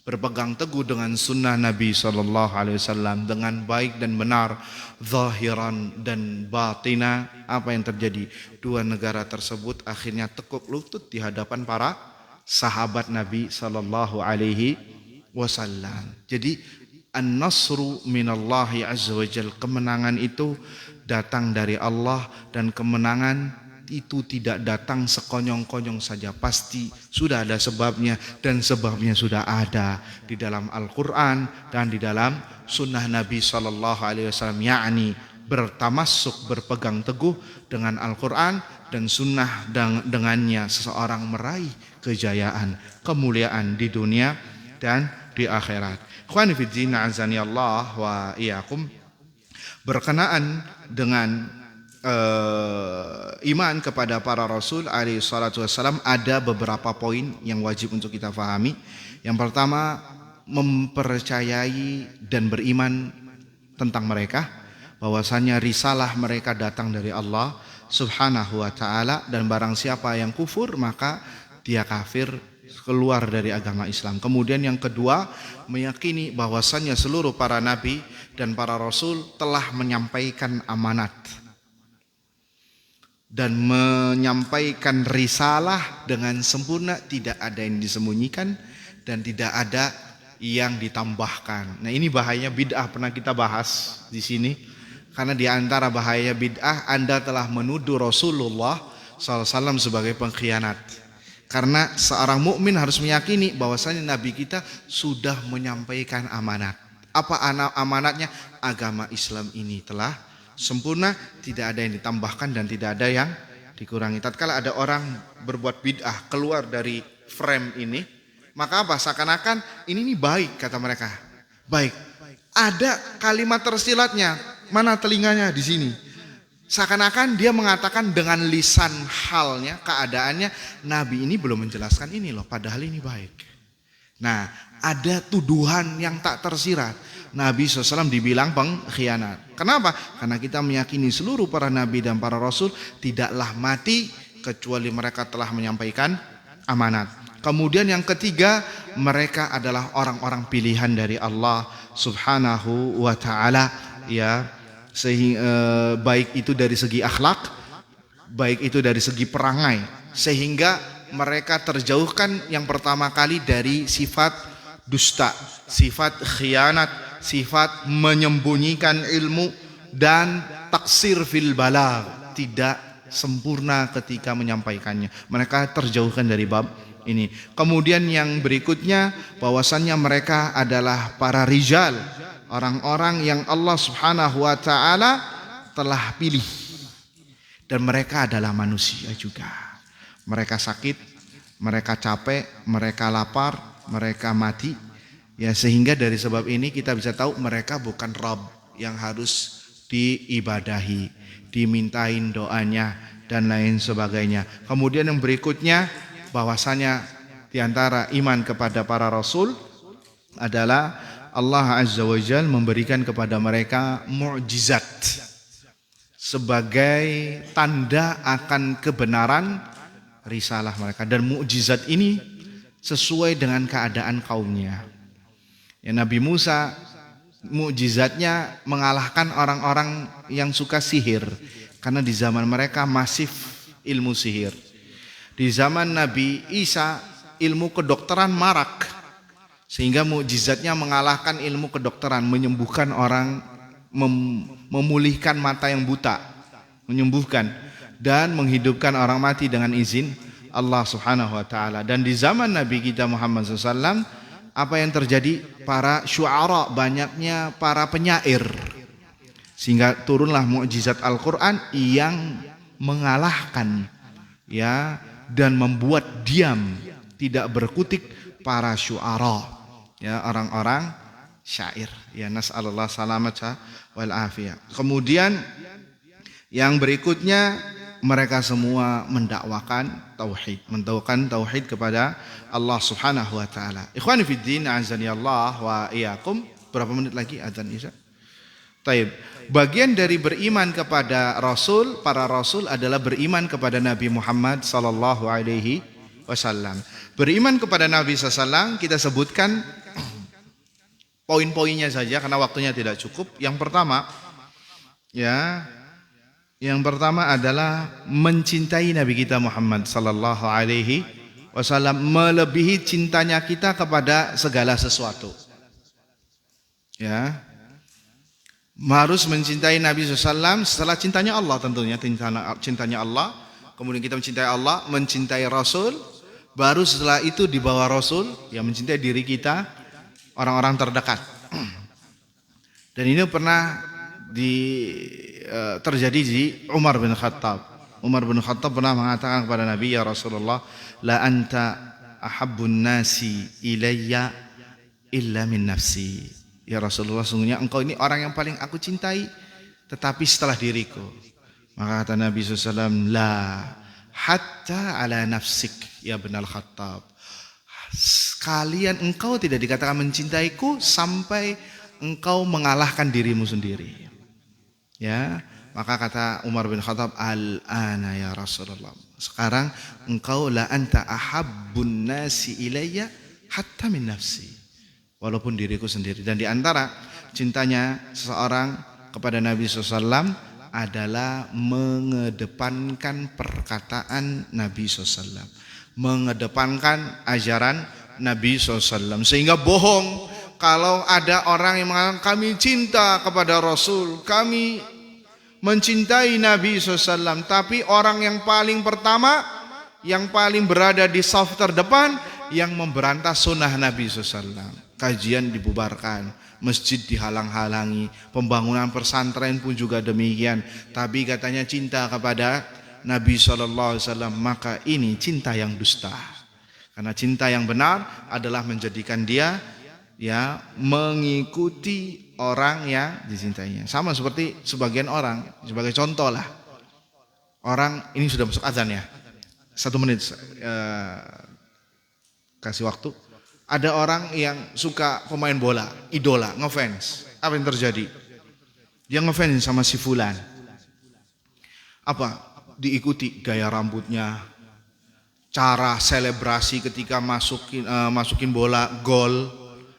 berpegang teguh dengan sunnah Nabi SAW dengan baik dan benar, zahiran dan batina, apa yang terjadi? Dua negara tersebut akhirnya tekuk lutut di hadapan para sahabat Nabi SAW. Jadi an-nasru minallahi azza wa jal, kemenangan itu datang dari Allah, dan kemenangan itu tidak datang sekonyong-konyong saja, pasti sudah ada sebabnya, dan sebabnya sudah ada di dalam Al-Quran dan di dalam sunnah Nabi SAW, yakni bertamasuk, berpegang teguh dengan Al-Quran dan sunnah, dan dengannya seseorang meraih kejayaan, kemuliaan di dunia dan di akhirat. Ikhwani fiddin, azani Allah wa iyyakum. Berkenaan dengan iman kepada para rasul alaihi salatu wassalam, ada beberapa poin yang wajib untuk kita fahami. Yang pertama, mempercayai dan beriman tentang mereka, bahwasanya risalah mereka datang dari Allah Subhanahu wa taala, dan barang siapa yang kufur maka dia kafir, keluar dari agama Islam. Kemudian yang kedua, meyakini bahwasannya seluruh para nabi dan para rasul telah menyampaikan amanat dan menyampaikan risalah dengan sempurna, tidak ada yang disembunyikan dan tidak ada yang ditambahkan. Nah, ini bahayanya bid'ah, pernah kita bahas di sini. Karena di antara bahaya bid'ah, Anda telah menuduh Rasulullah SAW sebagai pengkhianat. Karena seorang mukmin harus meyakini bahwasanya Nabi kita sudah menyampaikan amanat. Apa amanatnya? Agama Islam ini telah sempurna, tidak ada yang ditambahkan dan tidak ada yang dikurangi. Tatkala ada orang berbuat bid'ah keluar dari frame ini, maka apa? Seakan-akan ini baik, kata mereka. Baik. Ada kalimat tersilatnya. Mana telinganya? Di sini. Seakan-akan dia mengatakan dengan lisan halnya, keadaannya, Nabi ini belum menjelaskan ini loh, padahal ini baik. Nah, ada tuduhan yang tak tersirat. Nabi SAW dibilang pengkhianat. Kenapa? Karena kita meyakini seluruh para nabi dan para rasul tidaklah mati kecuali mereka telah menyampaikan amanat. Kemudian yang ketiga, mereka adalah orang-orang pilihan dari Allah Subhanahu wa taala, ya. Sehingga baik itu dari segi akhlak, baik itu dari segi perangai, sehingga mereka terjauhkan yang pertama kali dari sifat dusta, sifat khianat, sifat menyembunyikan ilmu, dan taksir fil balagh, tidak sempurna ketika menyampaikannya. Mereka terjauhkan dari bab ini. Kemudian yang berikutnya, bahwasannya mereka adalah para rijal, orang-orang yang Allah Subhanahu wa taala telah pilih, dan mereka adalah manusia juga. Mereka sakit, mereka capek, mereka lapar, mereka mati. Ya, sehingga dari sebab ini kita bisa tahu mereka bukan Rabb yang harus diibadahi, dimintain doanya dan lain sebagainya. Kemudian yang berikutnya, bahwasanya diantara iman kepada para rasul adalah Allah Azza wa Jalla memberikan kepada mereka mukjizat sebagai tanda akan kebenaran risalah mereka, dan mukjizat ini sesuai dengan keadaan kaumnya. Ya, Nabi Musa mukjizatnya mengalahkan orang-orang yang suka sihir, karena di zaman mereka masif ilmu sihir. Di zaman Nabi Isa ilmu kedokteran marak, sehingga mukjizatnya mengalahkan ilmu kedokteran, menyembuhkan orang, memulihkan mata yang buta, menyembuhkan dan menghidupkan orang mati dengan izin Allah Subhanahu wa taala. Dan di zaman Nabi kita Muhammad SAW, apa yang terjadi? Para syu'ara, banyaknya para penyair, sehingga turunlah mukjizat Al-Qur'an yang mengalahkan, ya, dan membuat diam, tidak berkutik para syu'ara, ya, orang-orang syair. Ya, nas'alullah salamata wal afiyah. Kemudian yang berikutnya, mereka semua mendakwakan tauhid kepada Allah Subhanahu wa taala. Ikhwani fid din, azani Allah wa iyyakum. Berapa menit lagi azan Isya? Taib. Bagian dari beriman kepada Rasul, para Rasul adalah beriman kepada Nabi Muhammad sallallahu alaihi wasallam. Beriman kepada Nabi sallallahu, kita sebutkan poin-poinnya saja karena waktunya tidak cukup. Yang pertama, ya, yang pertama adalah mencintai Nabi kita Muhammad sallallahu alaihi wasallam melebihi cintanya kita kepada segala sesuatu. Ya. Harus mencintai Nabi SAW setelah cintanya Allah, tentunya cintanya Allah, kemudian kita mencintai Allah, mencintai Rasul, baru setelah itu di bawah Rasul, ya, mencintai diri kita, orang-orang terdekat. Dan ini pernah terjadi di Umar bin Khattab. Umar bin Khattab pernah mengatakan kepada Nabi, ya Rasulullah, la anta ahabbun nasi ilayya illa min nafsi. Ya Rasulullah, sungguhnya engkau ini orang yang paling aku cintai, tetapi setelah diriku. Maka kata Nabi SAW, la hatta ala nafsik ya bin Al-Khattab. Sekalian engkau tidak dikatakan mencintaiku sampai engkau mengalahkan dirimu sendiri. Ya, maka kata Umar bin Khattab, al-ana ya Rasulullah. Sekarang engkau la anta ahabbun nasi ilayya hatta min nafsi. Walaupun diriku sendiri. Dan di antara cintanya seseorang kepada Nabi SAW adalah mengedepankan perkataan Nabi SAW, mengedepankan ajaran Nabi SAW. Sehingga bohong kalau ada orang yang mengatakan kami cinta kepada Rasul, kami mencintai Nabi SAW, tapi orang yang paling pertama, yang paling berada di saf terdepan, yang memberantas sunnah Nabi SAW. Kajian dibubarkan, masjid dihalang-halangi, pembangunan pesantren pun juga demikian. Tapi katanya cinta kepada Nabi SAW, maka ini cinta yang dusta. Karena cinta yang benar adalah menjadikan dia, ya, mengikuti orang yang dicintainya. Sama seperti sebagian orang, sebagai contoh lah. Orang ini sudah masuk azan ya. 1 menit kasih waktu. Ada orang yang suka pemain bola, idola, ngefans. Apa yang terjadi? Dia ngefans sama si fulan. Apa? Diikuti gaya rambutnya, cara selebrasi ketika masukin bola gol,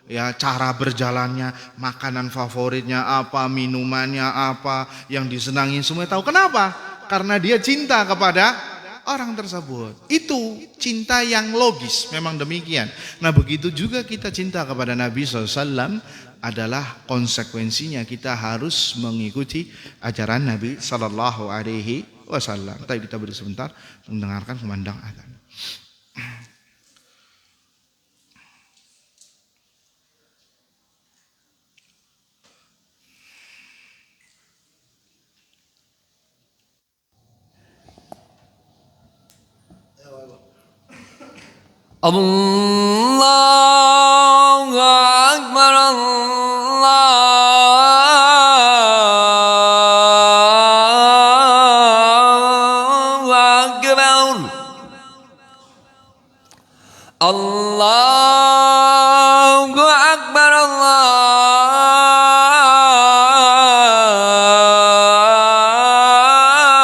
ya, cara berjalannya, makanan favoritnya apa, minumannya apa, yang disenangi semua tahu. Kenapa? Karena dia cinta kepada orang tersebut. Itu cinta yang logis, memang demikian. Nah begitu juga kita cinta kepada Nabi SAW adalah konsekuensinya kita harus mengikuti ajaran Nabi SAW. Tapi kita beri sebentar mendengarkan kumandang azan. Allahu Akbar, Allahu Akbar, Allahu Akbar,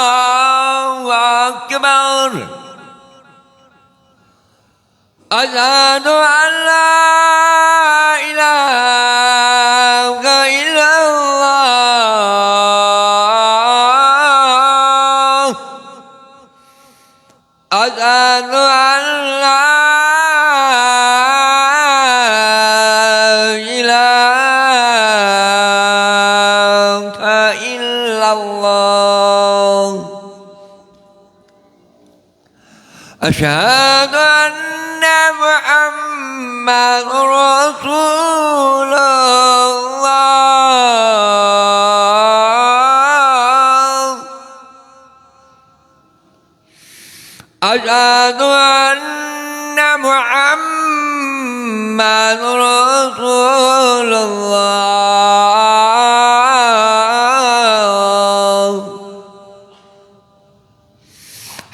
Allahu Akbar. Asyhadu an la ilaha illallah. Asyhadu an la ilaha illallah. Asyhadu anna Muhammad Rasulullah. Asyhadu anna Muhammad Rasulullah.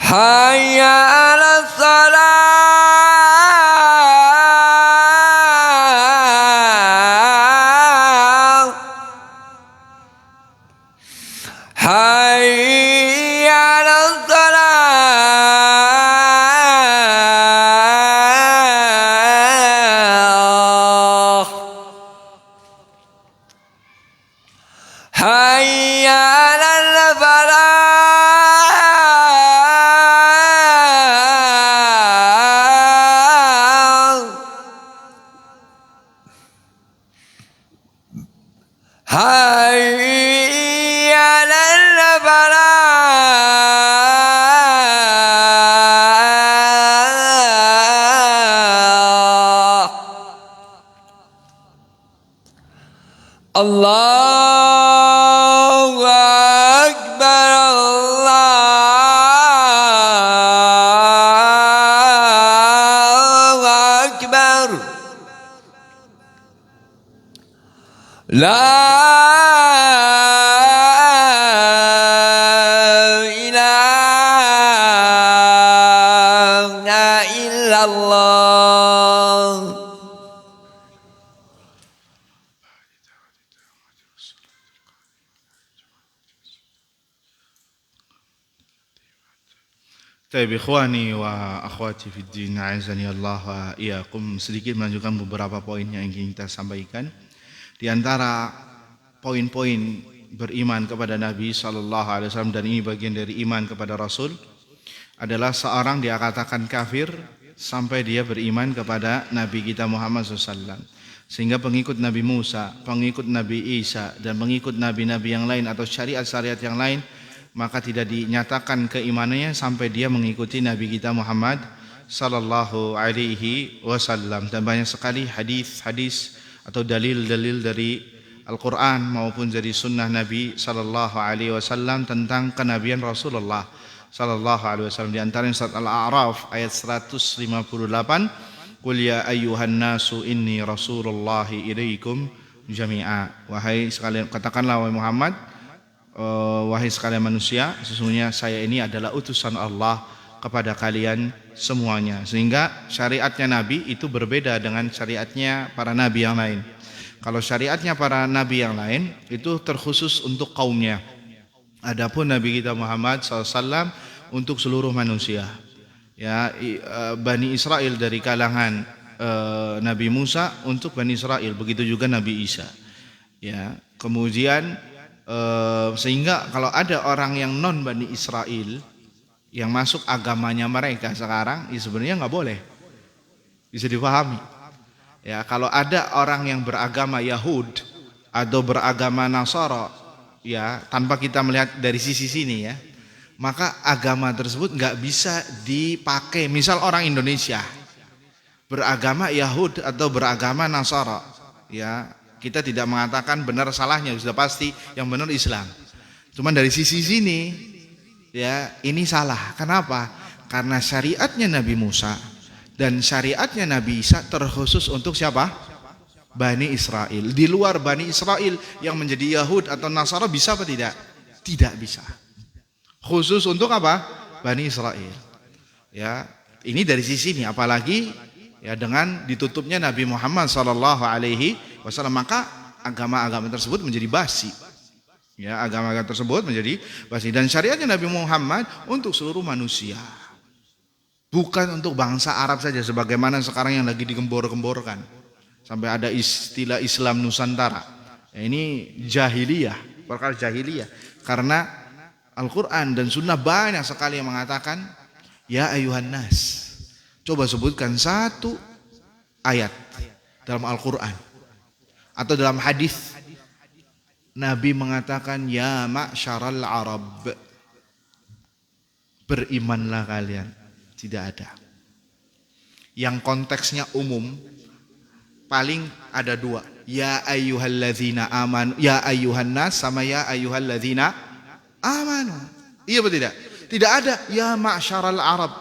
Hayya 'alas salah. Hayya 'alas salah. Hayya 'alal falah. Hayya 'alal falah. Allahu Akbar, Allahu Akbar. La ilaha illallah. Taib ikhwani wa akhwati fid din, a'azani Allah wa iyyakum. Sedikit melanjutkan beberapa poin yang ingin kita sampaikan. Di antara poin-poin beriman kepada Nabi SAW, dan ini bagian dari iman kepada Rasul, adalah seorang dia katakan kafir sampai dia beriman kepada Nabi kita Muhammad SAW. Sehingga pengikut Nabi Musa, pengikut Nabi Isa, dan pengikut Nabi-Nabi yang lain atau syariat-syariat yang lain, maka tidak dinyatakan keimanannya sampai dia mengikuti Nabi kita Muhammad sallallahu alaihi wasallam. Dan banyak sekali hadis-hadis atau dalil-dalil dari Al-Quran maupun dari sunnah Nabi sallallahu alaihi wasallam tentang kenabian Rasulullah sallallahu alaihi wasallam. Di antaranya surat Al-A'raf ayat 158, "Qul ya ayyuhan nasu inni rasulullahi ilaikum jami'a. Wahai sekalian, katakanlah wahai Muhammad, wahai sekalian manusia, sesungguhnya saya ini adalah utusan Allah kepada kalian semuanya. Sehingga syariatnya Nabi itu berbeda dengan syariatnya para nabi yang lain. Kalau syariatnya para nabi yang lain itu terkhusus untuk kaumnya. Adapun Nabi kita Muhammad SAW untuk seluruh manusia. Ya, Bani Israel dari kalangan Nabi Musa untuk Bani Israel, begitu juga Nabi Isa. Ya, kemudian sehingga kalau ada orang yang non Bani Israel yang masuk agamanya mereka sekarang, ya sebenarnya nggak boleh, bisa dipahami. Ya, kalau ada orang yang beragama Yahud atau beragama Nasara, ya tanpa kita melihat dari sisi sini ya, maka agama tersebut nggak bisa dipakai. Misal orang Indonesia beragama Yahud atau beragama Nasara, ya kita tidak mengatakan benar salahnya, sudah pasti yang benar Islam. Cuman dari sisi sini, ya ini salah. Kenapa? Karena syariatnya Nabi Musa dan syariatnya Nabi Isa terkhusus untuk siapa? Bani Israel. Di luar Bani Israel yang menjadi Yahud atau Nasara bisa apa tidak? Tidak bisa. Khusus untuk apa? Bani Israel. Ya, ini dari sisi ini. Apalagi ya dengan ditutupnya Nabi Muhammad SAW, maka agama-agama tersebut menjadi basi. Ya, agama-agama tersebut menjadi basi. Dan syariatnya Nabi Muhammad untuk seluruh manusia, bukan untuk bangsa Arab saja sebagaimana sekarang yang lagi digembor-gemborkan. Sampai ada istilah Islam Nusantara. Ya, ini jahiliyah, perkara jahiliyah. Karena Al-Quran dan Sunnah banyak sekali yang mengatakan ya ayuhan nas. Coba sebutkan satu ayat dalam Al-Quran atau dalam hadis Nabi mengatakan ya ma'syaral Arab, berimanlah kalian. Tidak ada. Yang konteksnya umum paling ada dua, ya ayyuhalladzina amanu, ya ayyuhan nas, sama ya ayyuhalladzina amanu. Iya atau tidak? Tidak ada ya ma'syaral Arab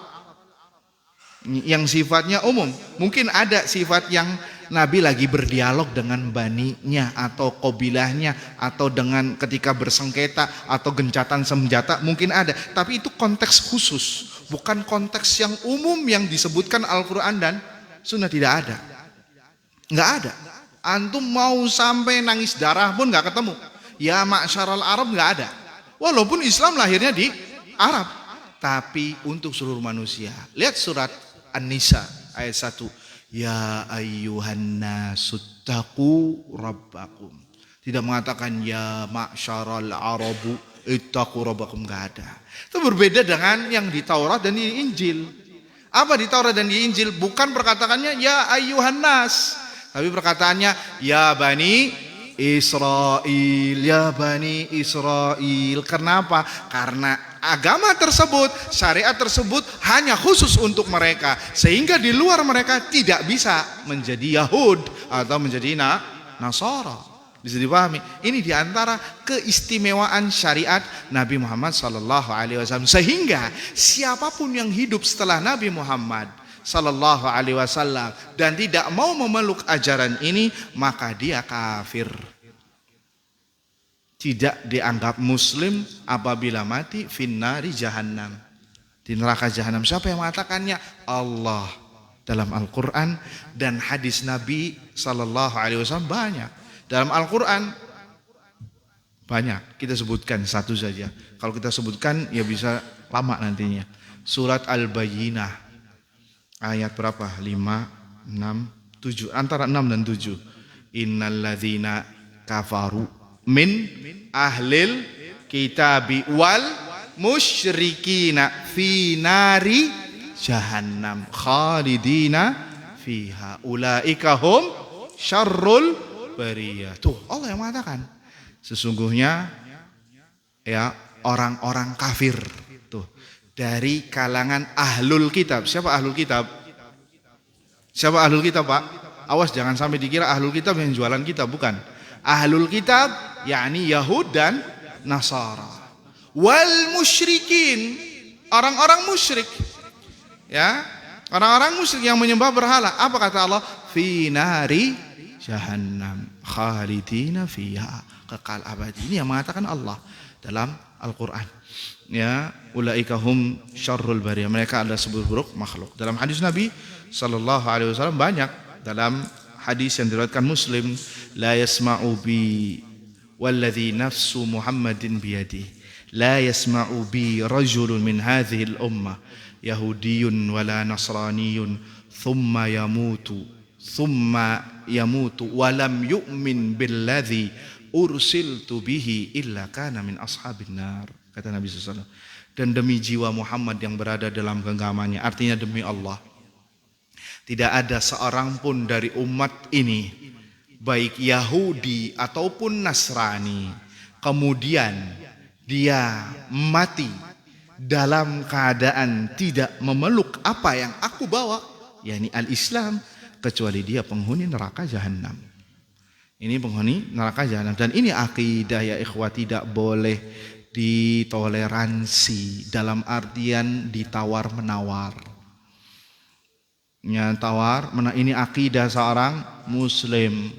yang sifatnya umum. Mungkin ada sifat yang Nabi lagi berdialog dengan baninya atau kabilahnya atau dengan ketika bersengketa atau gencatan senjata, mungkin ada. Tapi itu konteks khusus, bukan konteks yang umum yang disebutkan Al-Quran dan Sunnah. Tidak ada. Nggak ada. Antum mau sampai nangis darah pun nggak ketemu. Ya ma'syaral Arab nggak ada. Walaupun Islam lahirnya di Arab, tapi untuk seluruh manusia. Lihat surat An-Nisa ayat 1. Ya ayyuhan nasuttaqu rabbakum. Tidak mengatakan ya ma'syaral arabu ittaqu rabbakum, nggak ada. Itu berbeda dengan yang di Taurat dan di Injil. Apa di Taurat dan di Injil? Bukan perkataannya ya ayyuhan nas, tapi perkataannya ya Bani Israel, ya Bani Israel. Kenapa? Karena agama tersebut, syariat tersebut hanya khusus untuk mereka, sehingga di luar mereka tidak bisa menjadi Yahud atau menjadi Nasara. Bisa dipahami? Ini diantara keistimewaan syariat Nabi Muhammad SAW. Sehingga siapapun yang hidup setelah Nabi Muhammad SAW dan tidak mau memeluk ajaran ini, maka dia kafir. Tidak dianggap muslim apabila mati finnari jahannam, di neraka jahannam. Siapa yang mengatakannya? Allah dalam Al-Quran dan hadis Nabi SAW banyak. Dalam Al-Quran banyak, kita sebutkan satu saja. Kalau kita sebutkan ya bisa lama nantinya. Surat Al-Bayyinah ayat berapa? 5, 6, 7, antara 6 dan 7. Innalladzina kafaru min ahlil kitabi wal musyrikina fi nari jahannam khalidina fiha ulaika hum syarrul bariyah. Tuh Allah yang mengatakan sesungguhnya ya orang-orang kafir tuh dari kalangan ahlul kitab. Siapa ahlul kitab? Siapa ahlul kitab, Pak? Awas jangan sampai dikira ahlul kitab yang jualan kitab, bukan. Ahlul kitab yakni Yahud dan Nasara. Wal musyrikin, orang-orang musyrik. Ya, orang-orang musyrik yang menyembah berhala. Apa kata Allah? Fi nari jahannam khalidina fiha, kekal abadi. Ini yang mengatakan Allah dalam Al-Qur'an. Ya, ulaika hum syarrul bariyah, mereka adalah seburuk-buruk makhluk. Dalam hadis Nabi sallallahu alaihi wasallam banyak, dalam hadis yang diriwayatkan Muslim, la yasma'u bi walladzi nafsu Muhammadin biyadihi, la yasma'u bi rajulun min hadhihi al-ummah yahudiyyun wala nasraniyyun thumma yamutu wa lam yu'min billadzi ursiltu bihi illa kana min ashabin nar, kata Nabi SAW. Dan demi jiwa Muhammad yang berada dalam genggamannya, artinya demi Allah, tidak ada seorang pun dari umat ini, baik Yahudi ataupun Nasrani, kemudian dia mati dalam keadaan tidak memeluk apa yang aku bawa, yakni al-Islam, kecuali dia penghuni neraka jahanam. Ini penghuni neraka jahanam. Dan ini akidah ya ikhwah, tidak boleh ditoleransi dalam artian ditawar menawar. Ya, ini akidah seorang muslim.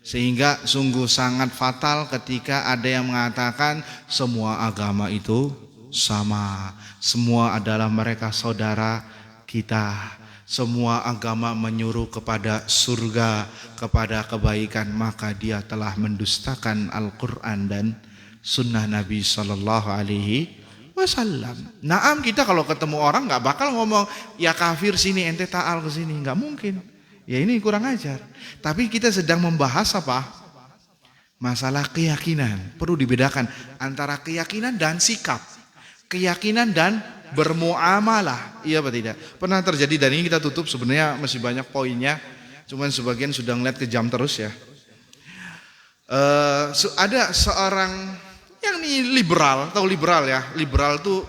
Sehingga sungguh sangat fatal ketika ada yang mengatakan semua agama itu sama, semua adalah mereka saudara kita, semua agama menyuruh kepada surga, kepada kebaikan, maka dia telah mendustakan Al-Quran dan sunnah Nabi Sallallahu Alaihi Wasallam. Naam, kita kalau ketemu orang nggak bakal ngomong ya kafir sini, ente ta'al ke sini, nggak mungkin. Ya ini kurang ajar. Tapi kita sedang membahas apa? Masalah keyakinan. Perlu dibedakan antara keyakinan dan sikap, keyakinan dan bermuamalah, iya apa tidak? Pernah terjadi, dan ini kita tutup, sebenarnya masih banyak poinnya, cuman sebagian sudah ngeliat ke jam terus ya. Ada seorang yang ini liberal, tahu liberal ya? Liberal tuh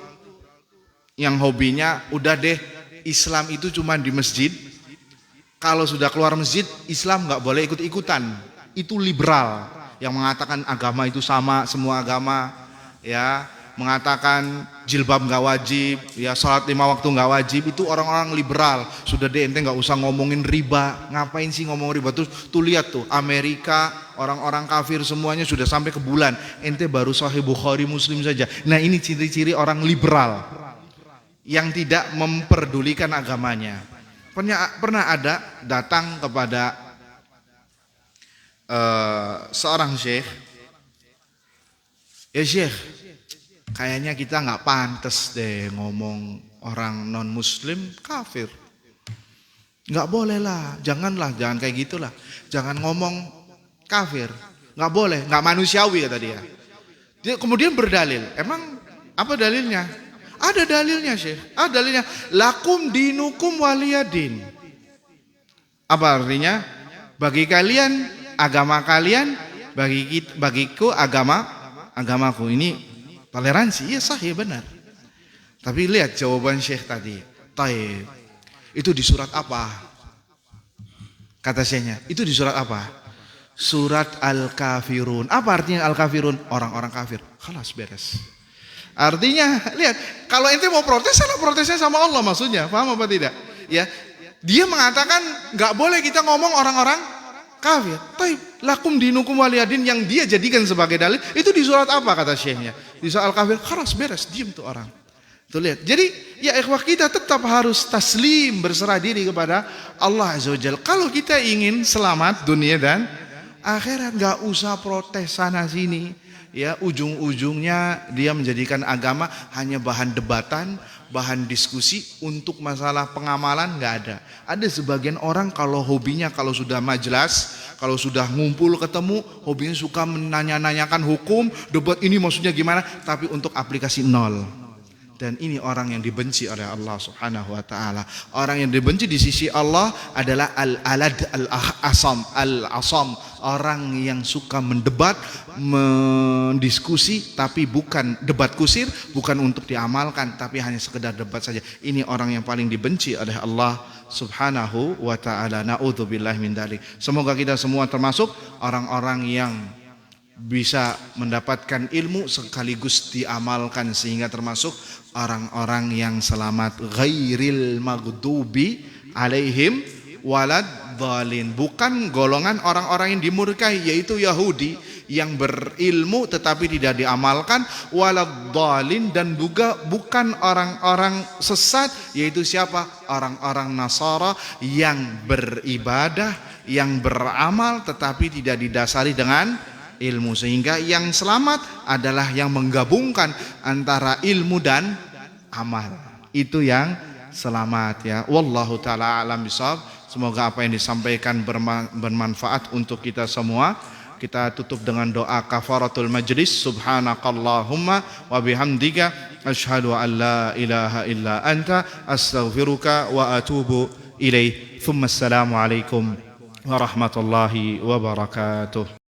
yang hobinya udah deh Islam itu cuma di masjid. Kalau sudah keluar masjid, Islam nggak boleh ikut-ikutan. Itu liberal yang mengatakan agama itu sama, semua agama, ya. Mengatakan jilbab nggak wajib, ya sholat 5 waktu nggak wajib, itu orang-orang liberal. Sudah deh ente nggak usah ngomongin riba, ngapain sih ngomong riba? Tuh lihat tuh Amerika, orang-orang kafir semuanya sudah sampai ke bulan, ente baru Sahih Bukhari Muslim saja. Nah ini ciri-ciri orang liberal yang tidak memperdulikan agamanya. Pernah ada datang kepada seorang syekh, ya syekh, kayaknya kita nggak pantas deh ngomong orang non muslim kafir. Nggak boleh lah, jangan kayak gitulah. Jangan ngomong kafir, nggak boleh, nggak manusiawi kata dia. Dia kemudian berdalil, emang apa dalilnya? Ada dalilnya syekh, ada dalilnya. Lakum dinukum waliyadin. Apa artinya? Bagi kalian agama kalian, bagiku agamaku. Ini toleransi, ya sahih benar. Tapi lihat jawaban syekh tadi. Taib. Itu di surat apa? Kata syekhnya, itu di surat apa? Surat Al-Kafirun. Apa artinya Al-Kafirun? Orang-orang kafir. Khalas, beres. Artinya, lihat, kalau ente mau protes, salah protesnya sama Allah maksudnya. Paham apa tidak? Ya, dia mengatakan nggak boleh kita ngomong orang-orang kafir. Taib, lakum dinukum waliyadin yang dia jadikan sebagai dalil itu di surat apa kata syekhnya? Di surat Al-Kafir. Khalas, beres, diam tuh orang. Tuh lihat. Jadi ya ikhwah, kita tetap harus taslim, berserah diri kepada Allah Azza wa Jalla. Kalau kita ingin selamat dunia dan akhirat, nggak usah protes sana sini. Ya, ujung-ujungnya dia menjadikan agama hanya bahan debatan, bahan diskusi. Untuk masalah pengamalan nggak ada. Ada sebagian orang kalau hobinya, kalau sudah majelis, kalau sudah ngumpul ketemu, hobinya suka menanya-nanyakan hukum, debat ini maksudnya gimana, tapi untuk aplikasi nol. Dan ini orang yang dibenci oleh Allah Subhanahu wa taala. Orang yang dibenci di sisi Allah adalah al-alad al-asam, orang yang suka mendebat, mendiskusi, tapi bukan debat kusir, bukan untuk diamalkan, tapi hanya sekedar debat saja. Ini orang yang paling dibenci oleh Allah Subhanahu wa taala. Na'udzubillahi min dzalik. Semoga kita semua termasuk orang-orang yang bisa mendapatkan ilmu sekaligus diamalkan, sehingga termasuk orang-orang yang selamat, ghairil maghdubi alaihim walad dhalin, bukan golongan orang-orang yang dimurkai, yaitu Yahudi yang berilmu tetapi tidak diamalkan, waladhdallin, dan juga bukan orang-orang sesat, yaitu siapa? Orang-orang Nasara yang beribadah, yang beramal tetapi tidak didasari dengan ilmu. Sehingga yang selamat adalah yang menggabungkan antara ilmu dan amal. Itu yang selamat ya. Wallahu taala alam bisawab. Semoga apa yang disampaikan bermanfaat untuk kita semua. Kita tutup dengan doa kafaratul majlis. Subhanakallahumma wa bihamdika asyhadu an la ilaha illa anta astaghfiruka wa atubu ilaih. Thumma assalamu alaikum warahmatullahi wabarakatuh.